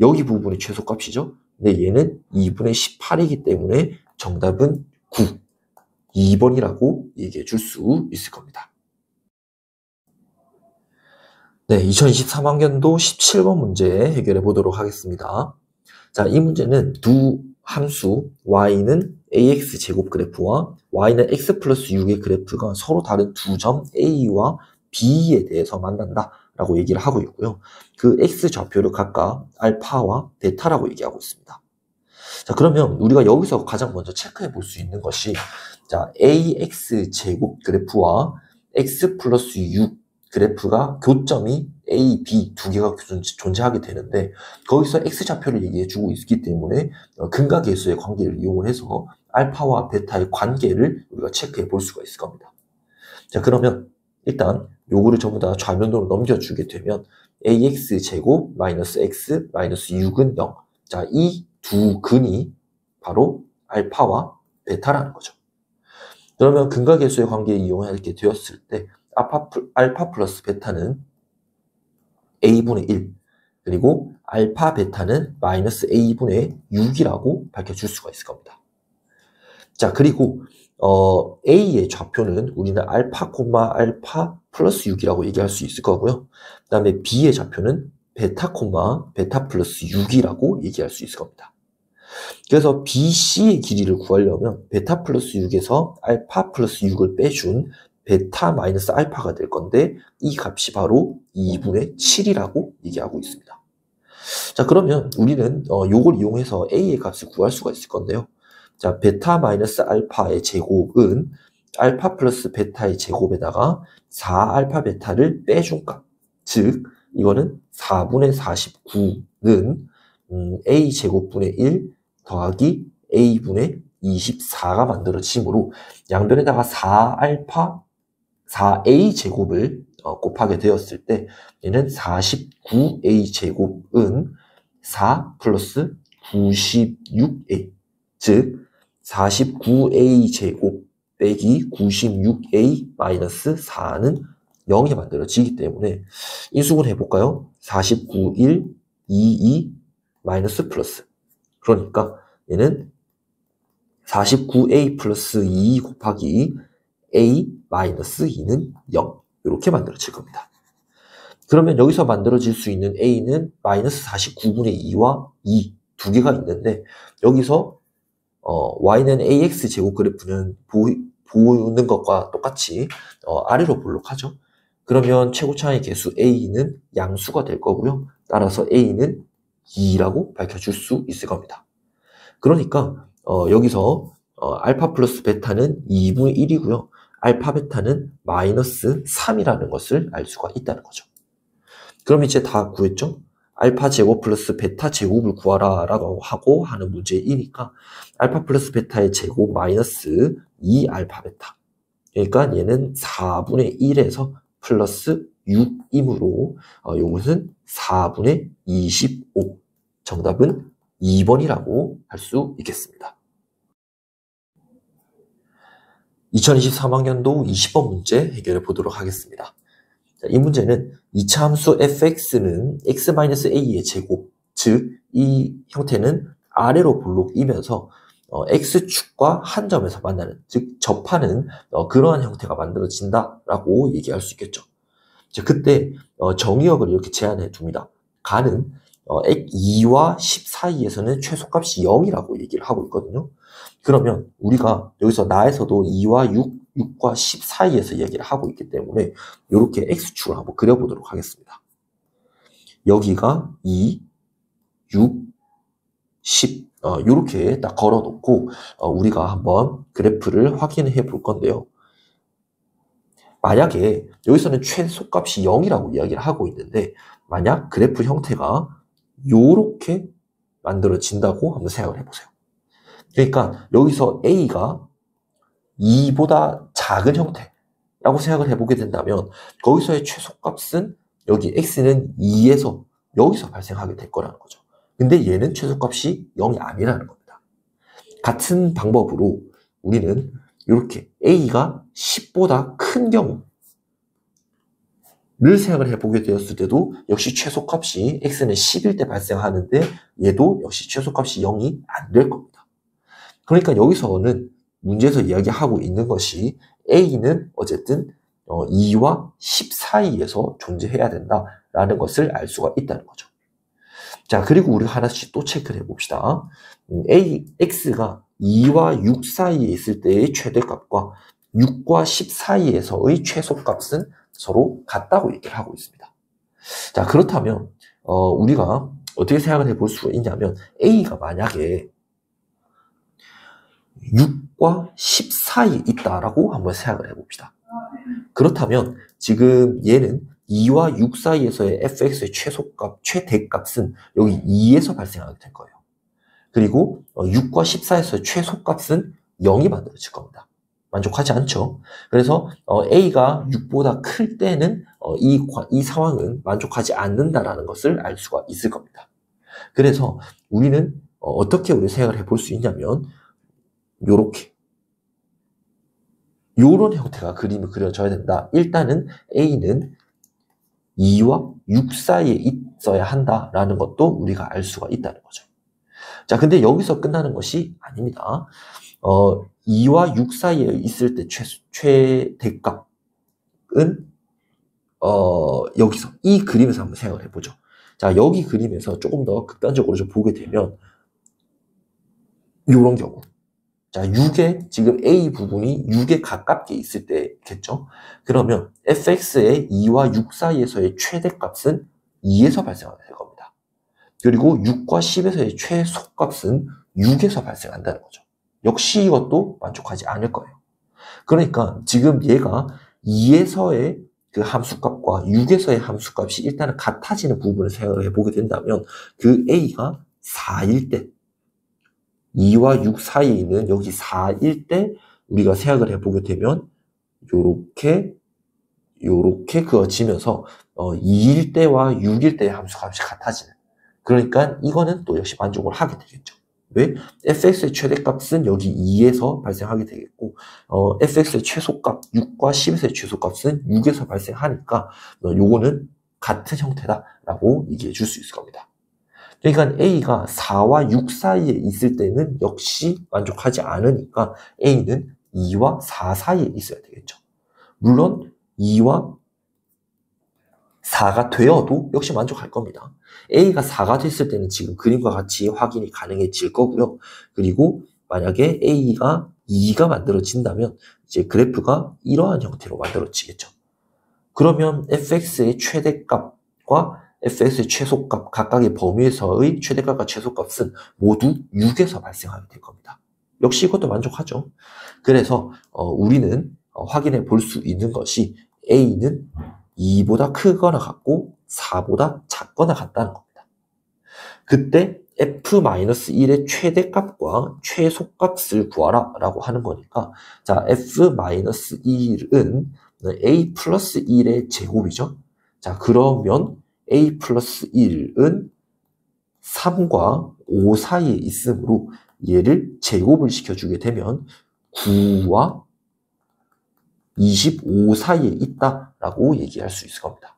여기 부분이 최소값이죠. 근데 얘는 2분의 18이기 때문에 정답은 9, 2번이라고 얘기해 줄 수 있을 겁니다. 네, 2023학년도 17번 문제 해결해 보도록 하겠습니다. 자, 이 문제는 두 함수 y는 ax 제곱 그래프와 y는 x 플러스 6의 그래프가 서로 다른 두 점 a와 b에 대해서 만난다 라고 얘기를 하고 있고요. 그 x 좌표를 각각 알파와 베타라고 얘기하고 있습니다. 자, 그러면 우리가 여기서 가장 먼저 체크해 볼 수 있는 것이 자, ax 제곱 그래프와 x 플러스 6 그래프가 교점이 A, B 두 개가 존재하게 되는데 거기서 X좌표를 얘기해주고 있기 때문에 근각계수의 관계를 이용해서 알파와 베타의 관계를 우리가 체크해 볼 수가 있을 겁니다. 자, 그러면 일단 요거를 전부 다 좌면으로 넘겨주게 되면 AX 제곱 마이너스 X 마이너스 6은 0. 자, 이 두 근이 바로 알파와 베타라는 거죠. 그러면 근각계수의 관계를 이용하게 되었을 때 알파 플러스 베타는 a분의 1 그리고 알파 베타는 마이너스 a분의 6이라고 밝혀줄 수가 있을 겁니다. 자, 그리고 a의 좌표는 우리는 알파 플러스 6이라고 얘기할 수 있을 거고요. 그 다음에 b의 좌표는 베타 플러스 6이라고 얘기할 수 있을 겁니다. 그래서 BC의 길이를 구하려면 베타 플러스 6에서 알파 플러스 6을 빼준 베타 마이너스 알파가 될 건데 이 값이 바로 2분의 7이라고 얘기하고 있습니다. 자, 그러면 우리는 요걸 이용해서 A의 값을 구할 수가 있을 건데요. 자, 베타 마이너스 알파의 제곱은 알파 플러스 베타의 제곱에다가 4알파 베타를 빼준 값. 즉, 이거는 4분의 49는 A 제곱분의 1 더하기 A분의 24가 만들어지므로 양변에다가 4A 제곱을 곱하게 되었을 때 얘는 49A 제곱은 4 플러스 96A 즉 49A 제곱 빼기 96A 마이너스 4는 0이 만들어지기 때문에 인수분 해볼까요? 49, 1, 2 마이너스 플러스 그러니까 얘는 49A 플러스 2 곱하기 A 마이너스 2는 0 이렇게 만들어질 겁니다. 그러면 여기서 만들어질 수 있는 A는 마이너스 49분의 2와 2 두 개가 있는데 여기서 Y는 AX 제곱 그래프는 보는 것과 똑같이 아래로 볼록하죠. 그러면 최고차의 개수 A는 양수가 될 거고요. 따라서 A는 2라고 밝혀줄 수 있을 겁니다. 그러니까 여기서 알파 플러스 베타는 2분의 1이고요. 알파 베타는 마이너스 3이라는 것을 알 수가 있다는 거죠. 그럼 이제 다 구했죠? 알파 제곱 플러스 베타 제곱을 구하라 라고 하고 하는 문제이니까 알파 플러스 베타의 제곱 마이너스 2 알파 베타 그러니까 얘는 4분의 1에서 플러스 6이므로 이것은 4분의 25 정답은 2번이라고 할 수 있겠습니다. 2023학년도 20번 문제 해결해 보도록 하겠습니다. 자, 이 문제는 2차 함수 fx는 x-a의 제곱, 즉 이 형태는 아래로 볼록이면서 x축과 한 점에서 만나는, 즉 접하는 그러한 형태가 만들어진다라고 얘기할 수 있겠죠. 자, 그때 정의역을 이렇게 제안해 둡니다. 가는 2와 10 사이에서는 최소값이 0이라고 얘기를 하고 있거든요. 그러면 우리가 여기서 나에서도 2와 6과 10 사이에서 얘기를 하고 있기 때문에 이렇게 x축을 한번 그려보도록 하겠습니다. 여기가 2, 6, 10 이렇게 딱 걸어 놓고 우리가 한번 그래프를 확인해 볼 건데요. 만약에 여기서는 최소값이 0이라고 이야기를 하고 있는데 만약 그래프 형태가 이렇게 만들어진다고 한번 생각을 해보세요. 그러니까 여기서 A가 2보다 작은 형태라고 생각을 해보게 된다면 거기서의 최소값은 여기 X는 2에서 여기서 발생하게 될 거라는 거죠. 근데 얘는 최소값이 0이 아니라는 겁니다. 같은 방법으로 우리는 이렇게 A가 10보다 큰 경우를 생각을 해보게 되었을 때도 역시 최소값이 X는 10일 때 발생하는데 얘도 역시 최소값이 0이 안 될 겁니다. 그러니까 여기서는 문제에서 이야기하고 있는 것이 A는 어쨌든 2와 10 사이에서 존재해야 된다라는 것을 알 수가 있다는 거죠. 자, 그리고 우리가 하나씩 또 체크를 해봅시다. X가 2와 6 사이에 있을 때의 최대값과 6과 10 사이에서의 최소값은 서로 같다고 얘기를 하고 있습니다. 자, 그렇다면 우리가 어떻게 생각을 해볼 수가 있냐면 A가 만약에 6과 10 사이에 있다라고 한번 생각을 해봅시다. 그렇다면 지금 얘는 2와 6 사이에서의 fx의 최대값은 여기 2에서 발생하게 될 거예요. 그리고 6과 10 사이에서의 최소값은 0이 만들어질 겁니다. 만족하지 않죠? 그래서 A가 6보다 클 때는 이 상황은 만족하지 않는다라는 것을 알 수가 있을 겁니다. 그래서 우리는 어떻게 우리 생각을 해볼 수 있냐면 요렇게 요런 형태가 그림이 그려져야 된다. 일단은 A는 2와 6 사이에 있어야 한다라는 것도 우리가 알 수가 있다는 거죠. 자, 근데 여기서 끝나는 것이 아닙니다. 2와 6 사이에 있을 때 최대값은 여기서 이 그림에서 한번 생각을 해보죠. 자, 여기 그림에서 조금 더 극단적으로 좀 보게 되면 이런 경우. 자, 6에 지금 A 부분이 6에 가깝게 있을 때겠죠. 그러면 fx의 2와 6 사이에서의 최대값은 2에서 발생하게 될 겁니다. 그리고 6과 10에서의 최소값은 6에서 발생한다는 거죠. 역시 이것도 만족하지 않을 거예요. 그러니까 지금 얘가 2에서의 그 함수값과 6에서의 함수값이 일단은 같아지는 부분을 생각을 해보게 된다면 그 A가 4일 때 2와 6 사이에 있는 여기 4일 때 우리가 생각을 해보게 되면 요렇게 그어지면서 2일 때와 6일 때의 함수값이 같아지는, 그러니까 이거는 또 역시 만족을 하게 되겠죠. 왜? fx의 최대값은 여기 2에서 발생하게 되겠고 fx의 최소값 6과 10에서의 최소값은 6에서 발생하니까 요거는 같은 형태다라고 얘기해 줄 수 있을 겁니다. 그러니까 A가 4와 6 사이에 있을 때는 역시 만족하지 않으니까 A는 2와 4 사이에 있어야 되겠죠. 물론 2와 4가 되어도 역시 만족할 겁니다. A가 4가 됐을 때는 지금 그림과 같이 확인이 가능해질 거고요. 그리고 만약에 A가 2가 만들어진다면 이제 그래프가 이러한 형태로 만들어지겠죠. 그러면 fx의 최대값과 fx의 최소값 각각의 범위에서의 최대값과 최소값은 모두 6에서 발생하게 될 겁니다. 역시 이것도 만족하죠. 그래서 우리는 확인해 볼 수 있는 것이 A는 2보다 크거나 같고 4보다 작거나 같다는 겁니다. 그때 f-1의 최대값과 최소값을 구하라 라고 하는 거니까, 자, f-1은 a 플러스 1의 제곱이죠. 자, 그러면 a 플러스 1은 3과 5 사이에 있으므로 얘를 제곱을 시켜주게 되면 9와 25 사이에 있다라고 얘기할 수 있을 겁니다.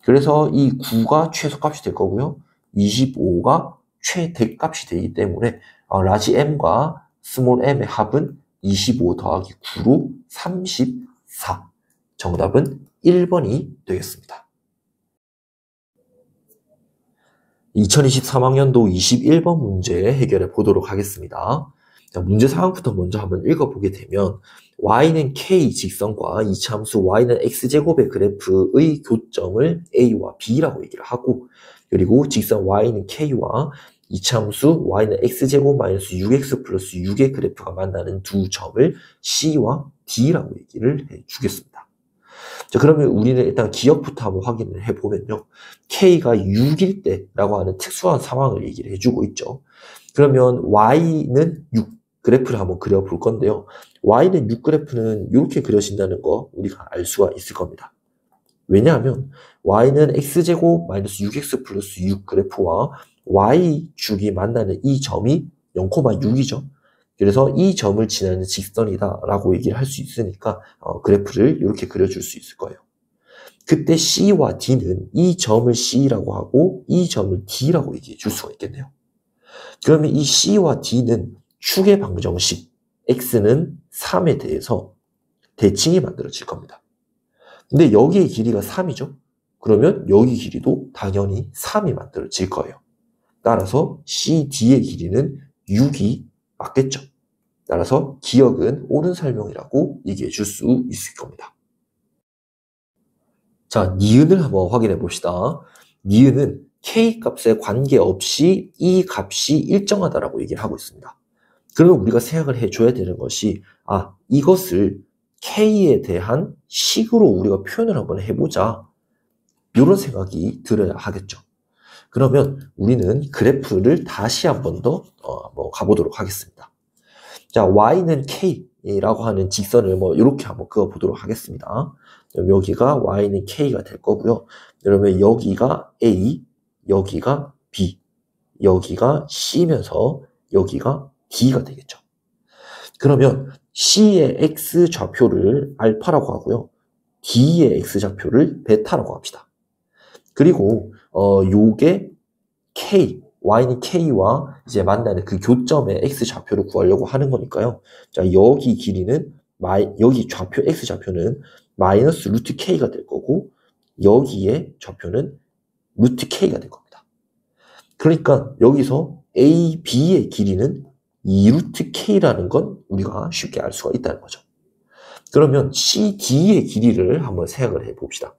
그래서 이 9가 최소값이 될 거고요. 25가 최대값이 되기 때문에 라지 m과 스몰 m의 합은 25 더하기 9로 34. 정답은 1번이 되겠습니다. 2023학년도 21번 문제 해결해 보도록 하겠습니다. 자, 문제 상황부터 먼저 한번 읽어보게 되면 y는 k 직선과 이차함수 y는 x제곱의 그래프의 교점을 a와 b라고 얘기를 하고 그리고 직선 y는 k와 이차함수 y는 x제곱 마이너스 6x 플러스 6의 그래프가 만나는 두 점을 c와 d라고 얘기를 해주겠습니다. 자, 그러면 우리는 일단 기억부터 한번 확인을 해보면요. k가 6일 때라고 하는 특수한 상황을 얘기를 해주고 있죠. 그러면 y는 6 그래프를 한번 그려볼 건데요. y는 6 그래프는 이렇게 그려진다는 거 우리가 알 수가 있을 겁니다. 왜냐하면 y는 x제곱 마이너스 6x 플러스 6 그래프와 y축이 만나는 이 점이 0,6이죠. 그래서 이 점을 지나는 직선이다 라고 얘기를 할 수 있으니까 그래프를 이렇게 그려줄 수 있을 거예요. 그때 C와 D는 이 점을 C라고 하고 이 점을 D라고 얘기해 줄 수가 있겠네요. 그러면 이 C와 D는 축의 방정식 X는 3에 대해서 대칭이 만들어질 겁니다. 근데 여기의 길이가 3이죠. 그러면 여기 길이도 당연히 3이 만들어질 거예요. 따라서 CD의 길이는 6이 맞겠죠. 따라서 기억은 옳은 설명이라고 얘기해 줄 수 있을 겁니다. 자, 니은을 한번 확인해 봅시다. 니은은 K 값에 관계없이 이 값이 일정하다라고 얘기를 하고 있습니다. 그러면 우리가 생각을 해줘야 되는 것이 이것을 K에 대한 식으로 우리가 표현을 한번 해보자. 이런 생각이 들어야 하겠죠. 그러면 우리는 그래프를 다시 한번 더 가보도록 하겠습니다. 자, y는 k라고 하는 직선을 이렇게 한번 그어보도록 하겠습니다. 여기가 y는 k가 될 거고요. 그러면 여기가 a, 여기가 b, 여기가 c면서 여기가 d가 되겠죠. 그러면 c의 x 좌표를 알파라고 하고요. d의 x 좌표를 베타라고 합시다. 그리고 요게 k, y는 k와 이제 만나는 그 교점의 x 좌표를 구하려고 하는 거니까요. 자, 여기 길이는 여기 좌표 x 좌표는 마이너스 루트 k가 될 거고 여기에 좌표는 루트 k가 될 겁니다. 그러니까 여기서 a, b의 길이는 2루트 k라는 건 우리가 쉽게 알 수가 있다는 거죠. 그러면 c, d의 길이를 한번 생각을 해봅시다.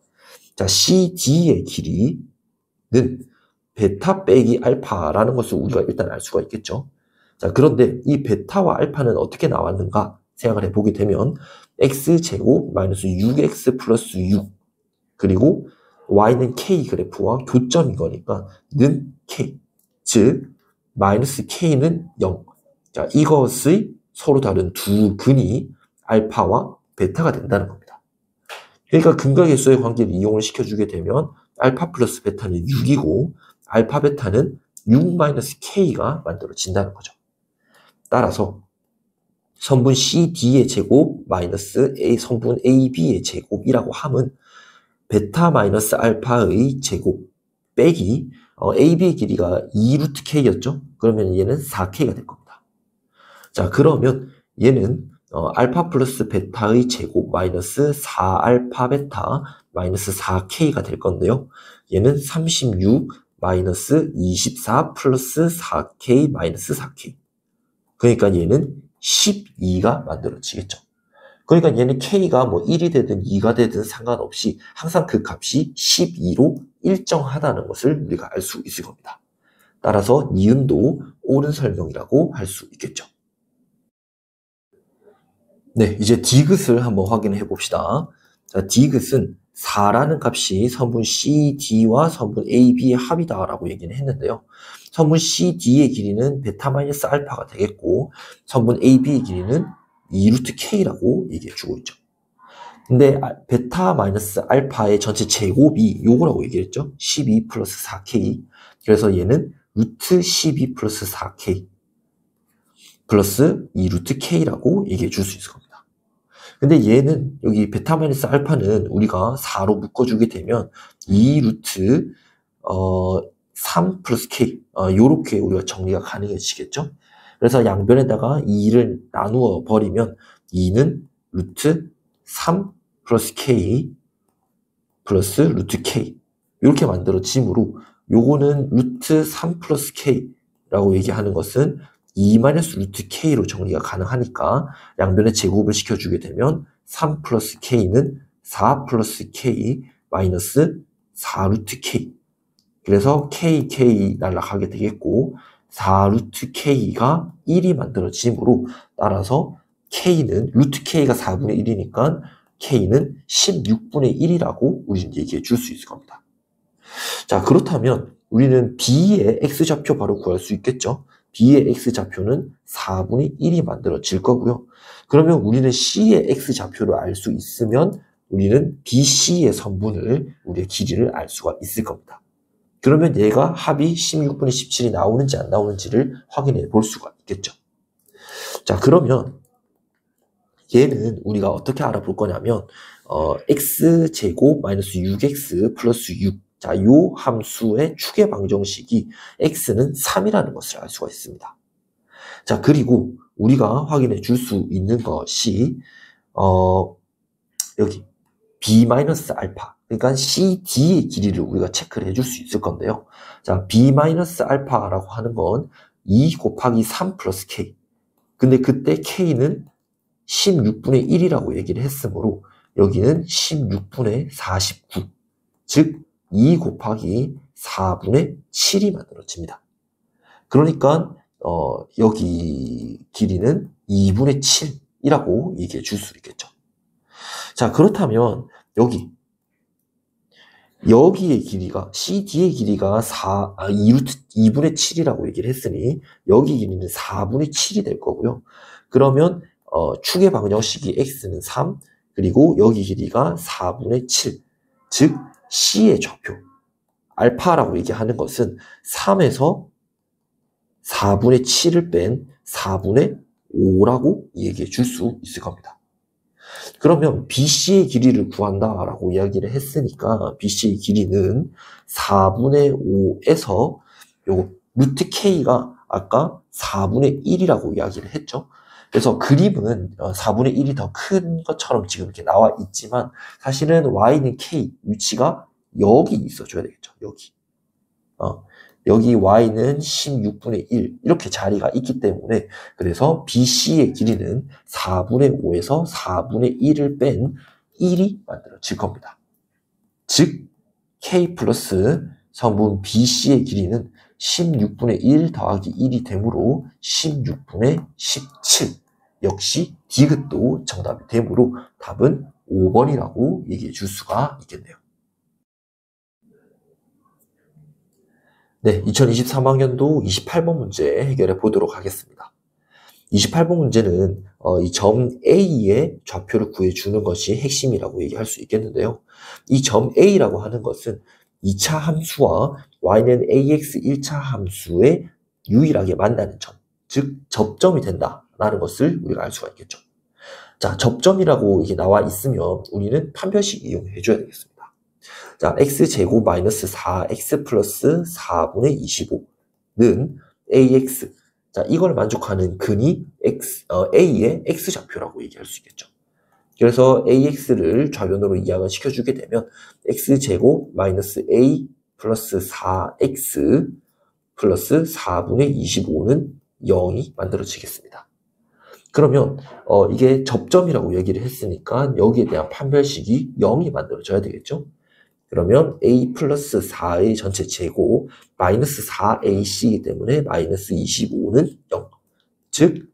자, c, d의 길이는 베타 빼기 알파라는 것을 우리가 일단 알 수가 있겠죠. 자, 그런데 이 베타와 알파는 어떻게 나왔는가 생각을 해보게 되면 x제곱 마이너스 6x 플러스 6 그리고 y는 k 그래프와 교점인 거니까 는 k 즉 마이너스 k는 0. 자, 이것의 서로 다른 두 근이 알파와 베타가 된다는 겁니다. 그러니까 근각의 관계를 이용을 시켜주게 되면 알파 플러스 베타는 6이고 알파 베타는 6-k가 만들어진다는 거죠. 따라서 선분 CD의 제곱 마이너스 선분 AB의 제곱이라고 함은 베타 마이너스 알파의 제곱 빼기 AB의 길이가 2루트 K였죠? 그러면 얘는 4K가 될 겁니다. 자, 그러면 얘는 알파 플러스 베타의 제곱 마이너스 4알파 베타 마이너스 4K가 될 건데요. 얘는 36 마이너스 24 플러스 4K 마이너스 4K. 그러니까 얘는 12가 만들어지겠죠. 그러니까 얘는 K가 1이 되든 2가 되든 상관없이 항상 그 값이 12로 일정하다는 것을 우리가 알 수 있을 겁니다. 따라서 니은도 옳은 설명이라고 할 수 있겠죠. 네, 이제 디귿을 한번 확인해 봅시다. 자, 디귿은 4라는 값이 선분 CD와 선분 AB의 합이다라고 얘기는 했는데요. 선분 CD의 길이는 베타 마이너스 알파가 되겠고 선분 AB의 길이는 2루트 K라고 얘기해 주고 있죠. 근데 베타 마이너스 알파의 전체 제곱이 요거라고 얘기했죠. 12 플러스 4K. 그래서 얘는 루트 12 플러스 4K 플러스 2루트 K라고 얘기해 줄 수 있을 겁니다. 근데 얘는 여기 베타 마이너스 알파는 우리가 4로 묶어주게 되면 2 루트 3 플러스 K 요렇게 우리가 정리가 가능해지겠죠. 그래서 양변에다가 2를 나누어 버리면 2는 루트 3 플러스 K 플러스 루트 K 이렇게 만들어지므로 요거는 루트 3 플러스 K라고 얘기하는 것은 2-루트 k로 정리가 가능하니까 양변에 제곱을 시켜주게 되면 3 플러스 k는 4 플러스 k 마이너스 4루트 k. 그래서 k 날라가게 되겠고 4루트 k가 1이 만들어지므로 따라서 k는 루트 k가 4분의 1이니까 k는 16분의 1이라고 우리는 얘기해 줄 수 있을 겁니다. 자, 그렇다면 우리는 b의 x좌표 바로 구할 수 있겠죠? b의 x좌표는 4분의 1이 만들어질 거고요. 그러면 우리는 c의 x좌표를 알 수 있으면 우리는 BC의 선분을, 우리의 길이를 알 수가 있을 겁니다. 그러면 얘가 합이 16분의 17이 나오는지 안 나오는지를 확인해 볼 수가 있겠죠. 자, 그러면 얘는 우리가 어떻게 알아볼 거냐면 x제곱 마이너스 6x 플러스 6. 자, 요 함수의 추계 방정식이 x는 3이라는 것을 알 수가 있습니다. 자, 그리고 우리가 확인해 줄 수 있는 것이 여기 b-알파, 그러니까 CD의 길이를 우리가 체크를 해줄 수 있을 건데요. 자, b-알파라고 하는 건 2 곱하기 3 플러스 k. 근데 그때 k는 16분의 1이라고 얘기를 했으므로 여기는 16분의 49. 즉, 2 곱하기 4분의 7이 만들어집니다. 그러니까 여기 길이는 2분의 7이라고 얘기해 줄 수 있겠죠. 자, 그렇다면 여기의 길이가, CD의 길이가 2분의 7이라고 얘기를 했으니 여기 길이는 4분의 7이 될 거고요. 그러면 추계 방정식이 x는 3, 그리고 여기 길이가 4분의 7. 즉 C의 좌표, 알파라고 얘기하는 것은 3에서 4분의 7을 뺀 4분의 5라고 얘기해 줄 수 있을 겁니다. 그러면 BC의 길이를 구한다라고 이야기를 했으니까 BC의 길이는 4분의 5에서 요거 루트 K가 아까 4분의 1이라고 이야기를 했죠. 그래서 그림은 4분의 1이 더 큰 것처럼 지금 이렇게 나와 있지만 사실은 Y는 K, 위치가 여기 있어줘야 되겠죠. 여기. 여기 Y는 16분의 1 이렇게 자리가 있기 때문에 그래서 BC의 길이는 4분의 5에서 4분의 1을 뺀 1이 만들어질 겁니다. 즉 K 플러스 성분 BC의 길이는 16분의 1 더하기 1이 되므로 16분의 17. 역시 디귿도 정답이 되므로 답은 5번이라고 얘기해 줄 수가 있겠네요. 네, 2023학년도 28번 문제 해결해 보도록 하겠습니다. 28번 문제는 이 점 A의 좌표를 구해주는 것이 핵심이라고 얘기할 수 있겠는데요. 이 점 A라고 하는 것은 2차 함수와 y는 ax 1차 함수에 유일하게 만나는 점, 즉 접점이 된다라는 것을 우리가 알 수가 있겠죠. 자, 접점이라고 이게 나와 있으면 우리는 판별식 이용해 줘야 되겠습니다. 자, x제곱 마이너스 4x 플러스 4분의 25는 ax. 자, 이걸 만족하는 근이 a의 x좌표라고 얘기할 수 있겠죠. 그래서 ax를 좌변으로 이항을 시켜주게 되면 x제곱 마이너스 a 플러스 4x 플러스 4분의 25는 0이 만들어지겠습니다. 그러면 이게 접점이라고 얘기를 했으니까 여기에 대한 판별식이 0이 만들어져야 되겠죠. 그러면 a 플러스 4의 전체 제곱 마이너스 4ac이기 때문에 마이너스 25는 0. 즉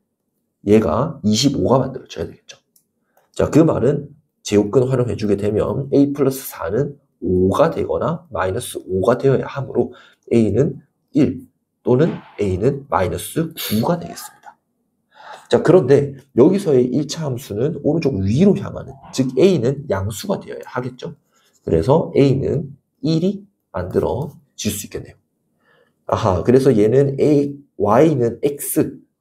얘가 25가 만들어져야 되겠죠. 자, 그 말은 제곱근 활용해주게 되면 a 플러스 4는 5가 되거나 마이너스 5가 되어야 하므로 a는 1 또는 a는 마이너스 9가 되겠습니다. 자, 그런데 여기서의 1차 함수는 오른쪽 위로 향하는, 즉 a는 양수가 되어야 하겠죠. 그래서 a는 1이 만들어질 수 있겠네요. 아하, 그래서 얘는 y는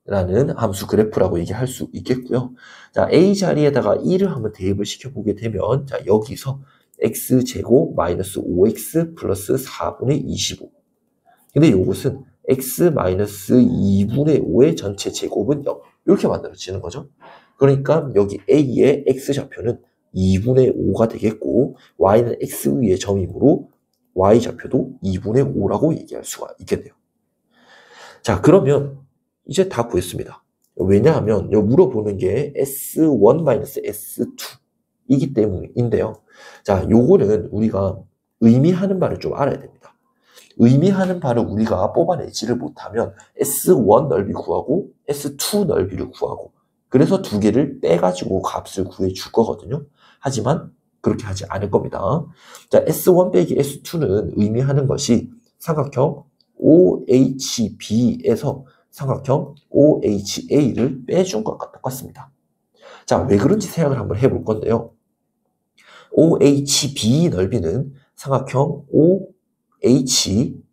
x라는 함수 그래프라고 얘기할 수 있겠고요. 자, a 자리에다가 1을 한번 대입을 시켜보게 되면, 자, 여기서 x제곱 마이너스 5x 플러스 4분의 25. 근데 이것은 x 마이너스 2분의 5의 전체 제곱은 0. 이렇게 만들어지는 거죠. 그러니까 여기 a의 x좌표는 2분의 5가 되겠고 y는 x 위의 점이므로 y좌표도 2분의 5라고 얘기할 수가 있겠네요. 자, 그러면 이제 다 구했습니다. 왜냐하면 여기 물어보는 게 S1-S2이기 때문인데요. 자, 요거는 우리가 의미하는 바를 좀 알아야 됩니다. 의미하는 바를 우리가 뽑아내지를 못하면 S1 넓이 구하고 S2 넓이를 구하고 그래서 두 개를 빼가지고 값을 구해줄 거거든요. 하지만 그렇게 하지 않을 겁니다. 자, S1 빼기 S2는 의미하는 것이 삼각형 OHB에서 삼각형 OHA를 빼준 것과 똑같습니다. 자, 왜 그런지 생각을 한번 해볼 건데요. OHB 넓이는 삼각형 OHC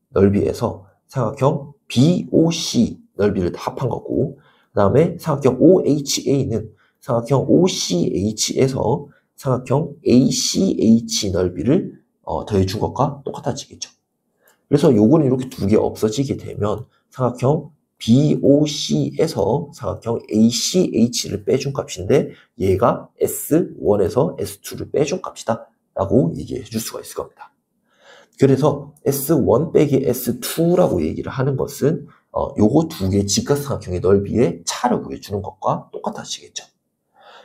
넓이에서 삼각형 BOC 넓이를 다 합한 거고, 그 다음에 삼각형 OHA는 삼각형 OCH에서 삼각형 ACH 넓이를 더해준 것과 똑같아지겠죠. 그래서 요거는 이렇게 두 개 없어지게 되면 삼각형 BOC에서 삼각형 ACH를 빼준 값인데 얘가 S1에서 S2를 빼준 값이다 라고 얘기해 줄 수가 있을 겁니다. 그래서 S1 빼기 S2라고 얘기를 하는 것은 요거 두 개의 직각삼각형의 넓이의 차를 구해주는 것과 똑같아지겠죠.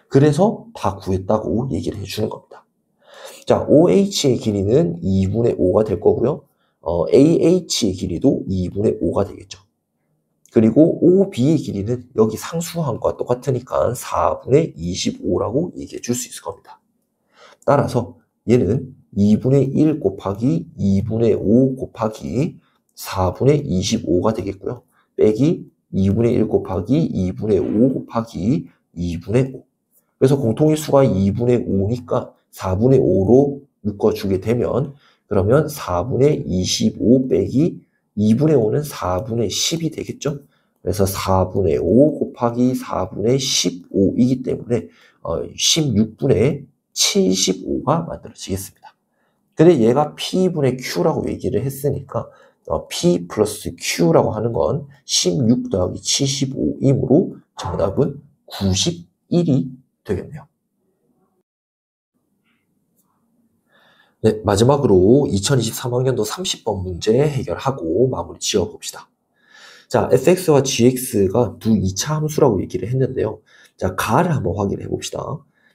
그래서 다 구했다고 얘기를 해주는 겁니다. 자, OH의 길이는 2분의 5가 될 거고요. AH의 길이도 2분의 5가 되겠죠. 그리고 OB의 길이는 여기 상수항과 똑같으니까 4분의 25라고 얘기해 줄 수 있을 겁니다. 따라서 얘는 2분의 1 곱하기 2분의 5 곱하기 4분의 25가 되겠고요. 빼기 2분의 1 곱하기 2분의 5 곱하기 2분의 5. 그래서 공통일수가 2분의 5니까 4분의 5로 묶어주게 되면 그러면 4분의 25 빼기 2분의 5는 4분의 10이 되겠죠? 그래서 4분의 5 곱하기 4분의 15이기 때문에 16분의 75가 만들어지겠습니다. 근데 얘가 P분의 Q라고 얘기를 했으니까 P 플러스 Q라고 하는 건 16 더하기 75이므로 정답은 91이 되겠네요. 네, 마지막으로 2023학년도 30번 문제 해결하고 마무리 지어봅시다. 자, fx와 gx가 두 2차 함수라고 얘기를 했는데요. 자, 가를 한번 확인해 봅시다.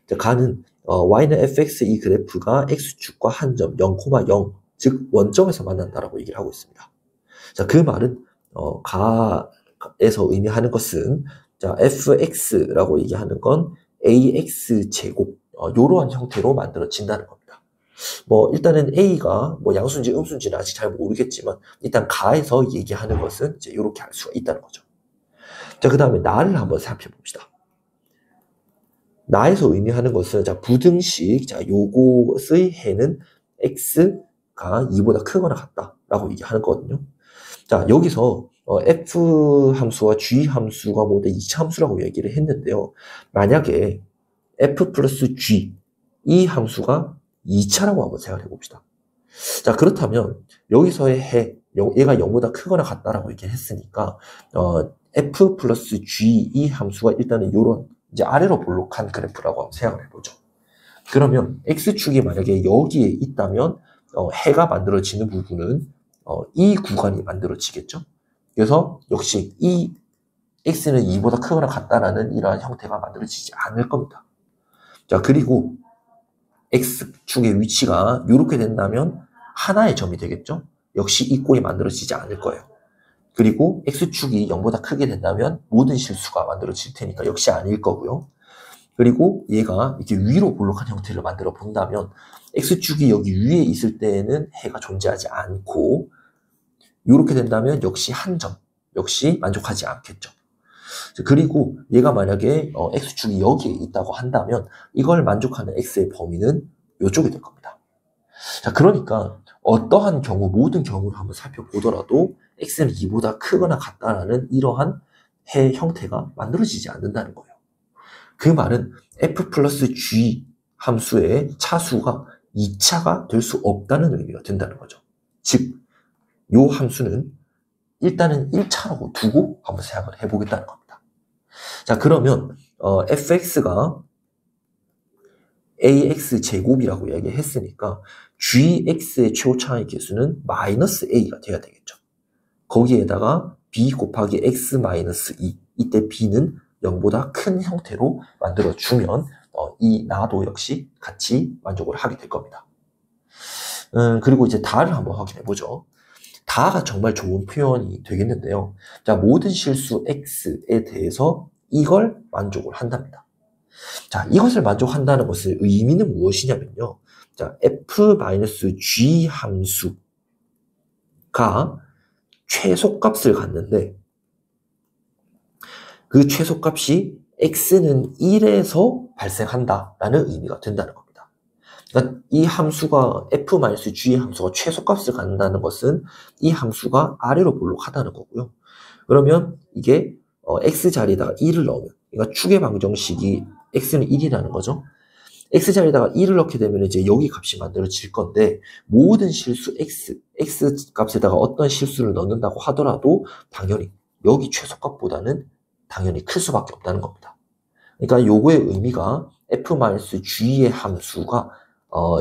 자, 가는 y는 fx 이 그래프가 x축과 한 점 0,0, 즉 원점에서 만난다라고 얘기를 하고 있습니다. 자, 그 말은 가에서 의미하는 것은 자, fx라고 얘기하는 건 ax 제곱 이러한 형태로 만들어진다는 겁니다. 뭐 일단은 A가 뭐 양수인지 음수인지는 아직 잘 모르겠지만 일단 가에서 얘기하는 것은 이제 이렇게 할 수가 있다는 거죠. 자, 그 다음에 나를 한번 살펴봅시다. 나에서 의미하는 것은 자 부등식 자 요것의 해는 x가 2보다 크거나 같다라고 얘기하는 거거든요. 자, 여기서 f 함수와 g 함수가 모두 2차 함수라고 얘기를 했는데요. 만약에 f 플러스 g 이 함수가 2차라고 한번 생각해 봅시다. 자, 그렇다면 여기서의 해, 얘가 0보다 크거나 같다라고 얘기를 했으니까 f 플러스 g 이 함수가 일단은 이런 이제 아래로 볼록한 그래프라고 한번 생각을 해보죠. 그러면 x축이 만약에 여기에 있다면 해가 만들어지는 부분은 이 구간이 만들어지겠죠. 그래서 역시 이 x는 2보다 크거나 같다라는 이러한 형태가 만들어지지 않을 겁니다. 자, 그리고 x축의 위치가 이렇게 된다면 하나의 점이 되겠죠? 역시 이 꼴이 만들어지지 않을 거예요. 그리고 x축이 0보다 크게 된다면 모든 실수가 만들어질 테니까 역시 아닐 거고요. 그리고 얘가 이렇게 위로 볼록한 형태를 만들어 본다면 x축이 여기 위에 있을 때에는 해가 존재하지 않고 이렇게 된다면 역시 한 점, 역시 만족하지 않겠죠. 그리고 얘가 만약에 x축이 여기에 있다고 한다면 이걸 만족하는 x의 범위는 이쪽이 될 겁니다. 자, 그러니까 어떠한 경우, 모든 경우를 한번 살펴보더라도 x는 2보다 크거나 같다라는 이러한 해 형태가 만들어지지 않는다는 거예요. 그 말은 f 플러스 g 함수의 차수가 2차가 될 수 없다는 의미가 된다는 거죠. 즉, 이 함수는 일단은 1차라고 두고 한번 생각을 해보겠다는 겁니다. 자, 그러면 fx가 ax 제곱이라고 이야기했으니까 gx의 최고차의 개수는 마이너스 a가 돼야 되겠죠. 거기에다가 b 곱하기 x 마이너스 2. 이때 b는 0보다 큰 형태로 만들어주면 이 나도 역시 같이 만족을 하게 될 겁니다. 그리고 이제 다를 한번 확인해 보죠. 다가 정말 좋은 표현이 되겠는데요. 자, 모든 실수 x에 대해서 이걸 만족을 한답니다. 자, 이것을 만족한다는 것의 의미는 무엇이냐면요. 자, f-g 함수가 최소값을 갖는데 그 최소값이 x는 1에서 발생한다라는 의미가 된다는 겁니다. 그러니까 이 함수가 f-g의 함수가 최소값을 갖는다는 것은 이 함수가 아래로 볼록하다는 거고요. 그러면 이게 x 자리에다가 1을 넣으면, 그러니까 축의 방정식이 x는 1이라는 거죠. x 자리에다가 1을 넣게 되면 이제 여기 값이 만들어질 건데, 모든 실수 x 값에다가 어떤 실수를 넣는다고 하더라도 당연히 여기 최소값보다는 당연히 클 수밖에 없다는 겁니다. 그러니까 요거의 의미가 f-g의 함수가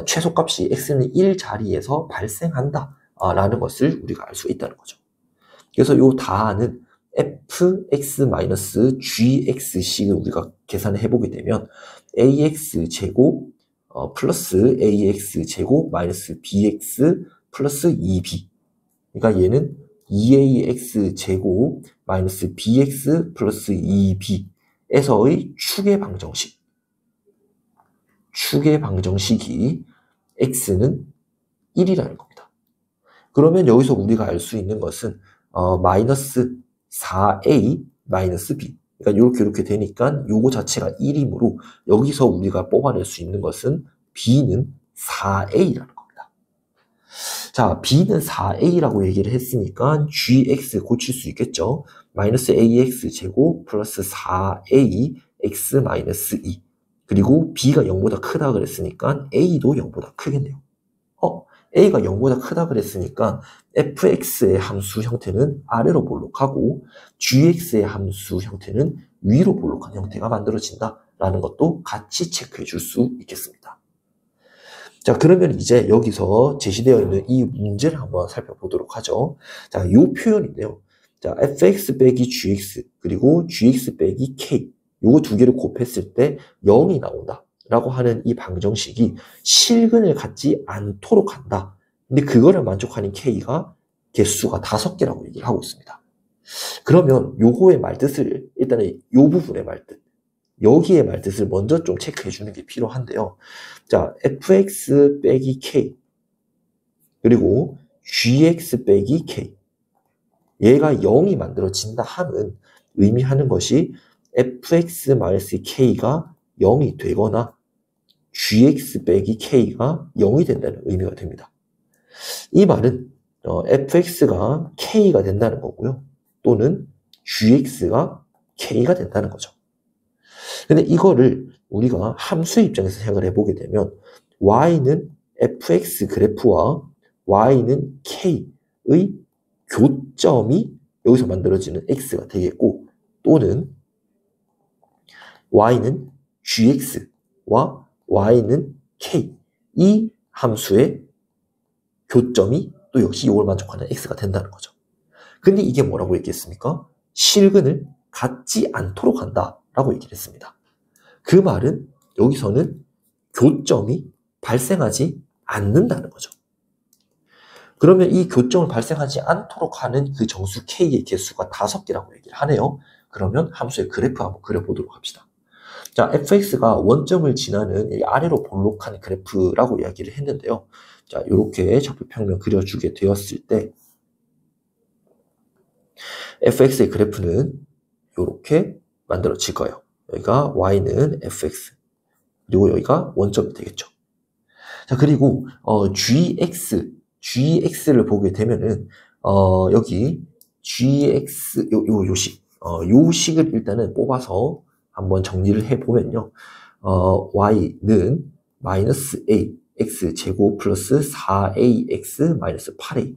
최소값이 x는 1 자리에서 발생한다 라는 것을 우리가 알 수 있다는 거죠. 그래서 요 다는 fx-gx식을 우리가 계산을 해보게 되면 ax제곱 플러스 ax제곱 마이너스 bx 플러스 2b, 그러니까 얘는 2ax제곱 마이너스 bx 플러스 2b에서의 축의 방정식이 x는 1이라는 겁니다. 그러면 여기서 우리가 알 수 있는 것은 마이너스 4a 마이너스 b, 그러니까 이렇게 되니까 요거 자체가 1이므로 여기서 우리가 뽑아낼 수 있는 것은 b는 4a라는 겁니다. 자, b는 4a라고 얘기를 했으니까 gx 고칠 수 있겠죠. 마이너스 ax 제곱 플러스 4a x 마이너스 2, 그리고 b가 0보다 크다 그랬으니까 a도 0보다 크겠네요. a가 0보다 크다 그랬으니까 fx의 함수 형태는 아래로 볼록하고 gx의 함수 형태는 위로 볼록한 형태가 만들어진다라는 것도 같이 체크해 줄 수 있겠습니다. 자, 그러면 이제 여기서 제시되어 있는 이 문제를 한번 살펴보도록 하죠. 자, 이 표현인데요. 자, fx 빼기 gx 그리고 gx 빼기 k, 요거 두 개를 곱했을 때 0이 나온다 라고 하는 이 방정식이 실근을 갖지 않도록 한다. 근데 그거를 만족하는 k가 개수가 5개라고 얘기를 하고 있습니다. 그러면 요거의 말뜻을, 일단은 요 부분의 말뜻, 여기의 말뜻을 먼저 좀 체크해 주는 게 필요한데요. 자, fx 빼기 k 그리고 gx 빼기 k, 얘가 0이 만들어진다 함은 의미하는 것이 fx-k가 0이 되거나 gx 빼기 k가 0이 된다는 의미가 됩니다. 이 말은 fx가 k가 된다는 거고요. 또는 gx가 k가 된다는 거죠. 근데 이거를 우리가 함수의 입장에서 생각을 해보게 되면 y는 fx 그래프와 y는 k의 교점이 여기서 만들어지는 x가 되겠고, 또는 y는 gx와 y는 k, 이 함수의 교점이 또 역시 이걸 만족하는 x가 된다는 거죠. 근데 이게 뭐라고 얘기했습니까? 실근을 갖지 않도록 한다라고 얘기를 했습니다. 그 말은 여기서는 교점이 발생하지 않는다는 거죠. 그러면 이 교점을 발생하지 않도록 하는 그 정수 k의 개수가 5개라고 얘기를 하네요. 그러면 함수의 그래프 한번 그려보도록 합시다. 자, fx가 원점을 지나는 아래로 볼록한 그래프라고 이야기를 했는데요. 자, 이렇게 좌표평면 그려주게 되었을 때 fx의 그래프는 이렇게 만들어질 거예요. 여기가 y는 fx, 그리고 여기가 원점이 되겠죠. 자, 그리고 gx를 보게 되면은 여기 gx 요 식을 일단은 뽑아서 한번 정리를 해보면요. y는 마이너스 a x 제곱 플러스 4ax 마이너스 8a,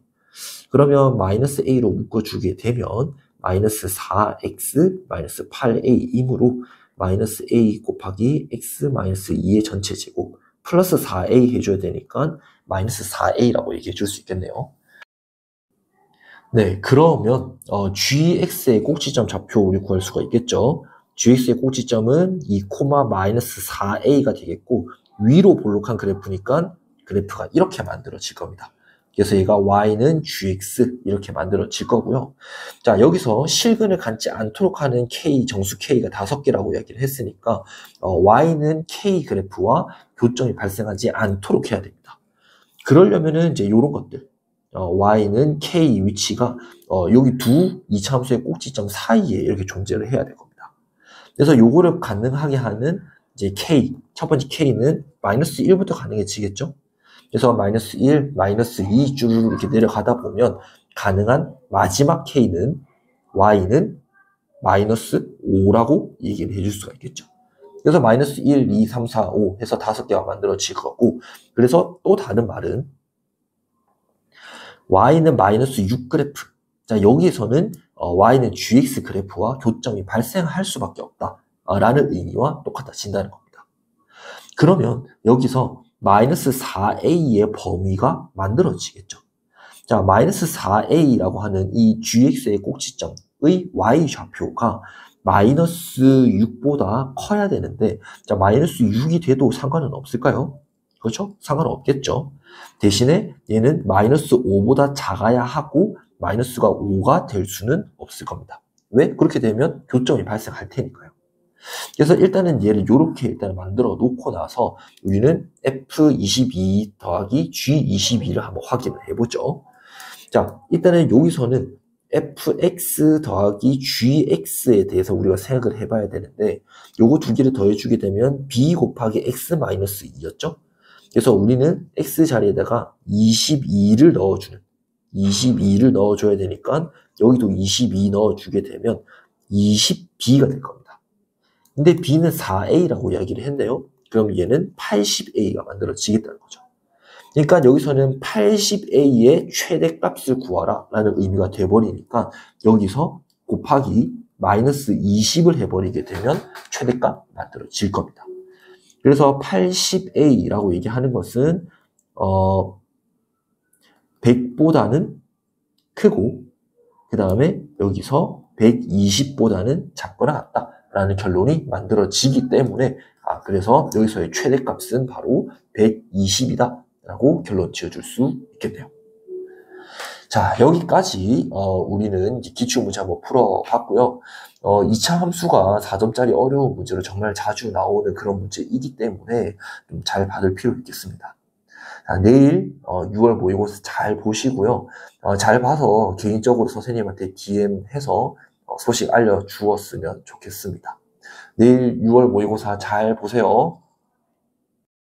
그러면 마이너스 a로 묶어주게 되면 마이너스 4x 마이너스 8a이므로 마이너스 a 곱하기 x 마이너스 2의 전체 제곱 플러스 4a 해줘야 되니까 마이너스 4a라고 얘기해 줄 수 있겠네요. 네, 그러면 gx의 꼭지점 좌표 우리 구할 수가 있겠죠. gx의 꼭지점은 2, 마이너스 4a가 되겠고 위로 볼록한 그래프니까 그래프가 이렇게 만들어질 겁니다. 그래서 얘가 y는 gx 이렇게 만들어질 거고요. 자, 여기서 실근을 갖지 않도록 하는 k, 정수 k가 5개라고 이야기를 했으니까 y는 k 그래프와 교점이 발생하지 않도록 해야 됩니다. 그러려면은 이제 이런 것들 y는 k 위치가 여기 두 이차함수의 꼭지점 사이에 이렇게 존재를 해야 될 겁니다. 그래서 요거를 가능하게 하는 이제 k, 첫 번째 k는 마이너스 1부터 가능해지겠죠. 그래서 마이너스 1, 마이너스 2 쭈르르 이렇게 내려가다 보면 가능한 마지막 k는 y는 마이너스 5라고 얘기를 해줄 수가 있겠죠. 그래서 마이너스 1, 2, 3, 4, 5 해서 5개가 만들어질 거고, 그래서 또 다른 말은 y는 마이너스 6 그래프. 자, 여기에서는 y는 gx 그래프와 교점이 발생할 수밖에 없다 라는 의미와 똑같아진다는 겁니다. 그러면 여기서 마이너스 4a의 범위가 만들어지겠죠. 자, 마이너스 4a라고 하는 이 gx의 꼭지점의 y 좌표가 마이너스 6보다 커야 되는데, 자, 마이너스 6이 돼도 상관은 없을까요? 그렇죠? 상관은 없겠죠. 대신에 얘는 마이너스 5보다 작아야 하고 마이너스가 5가 될 수는 없을 겁니다. 왜? 그렇게 되면 교점이 발생할 테니까요. 그래서 일단은 얘를 이렇게 일단 만들어 놓고 나서 우리는 F22 더하기 G22를 한번 확인을 해보죠. 자, 일단은 여기서는 fx 더하기 gx에 대해서 우리가 생각을 해봐야 되는데, 요거 두 개를 더해주게 되면 b 곱하기 x 마이너스 2였죠? 그래서 우리는 x 자리에다가 22를 넣어줘야 되니까 여기도 22 넣어주게 되면 20b가 될 겁니다. 근데 b는 4a라고 이야기를 했네요. 그럼 얘는 80a가 만들어지겠다는 거죠. 그러니까 여기서는 80a의 최대값을 구하라 라는 의미가 돼버리니까 여기서 곱하기 마이너스 20을 해버리게 되면 최대값 만들어질 겁니다. 그래서 80a라고 얘기하는 것은 100보다는 크고 그 다음에 여기서 120보다는 작거나 같다 라는 결론이 만들어지기 때문에 그래서 여기서의 최대값은 바로 120이다 라고 결론 지어줄 수 있겠네요. 자, 여기까지 우리는 기출문제 한번 풀어봤고요. 2차 함수가 4점짜리 어려운 문제로 정말 자주 나오는 그런 문제이기 때문에 좀 잘 받을 필요 있겠습니다. 자, 내일 6월 모의고사 잘 보시고요. 잘 봐서 개인적으로 선생님한테 DM해서 소식 알려주었으면 좋겠습니다. 내일 6월 모의고사 잘 보세요.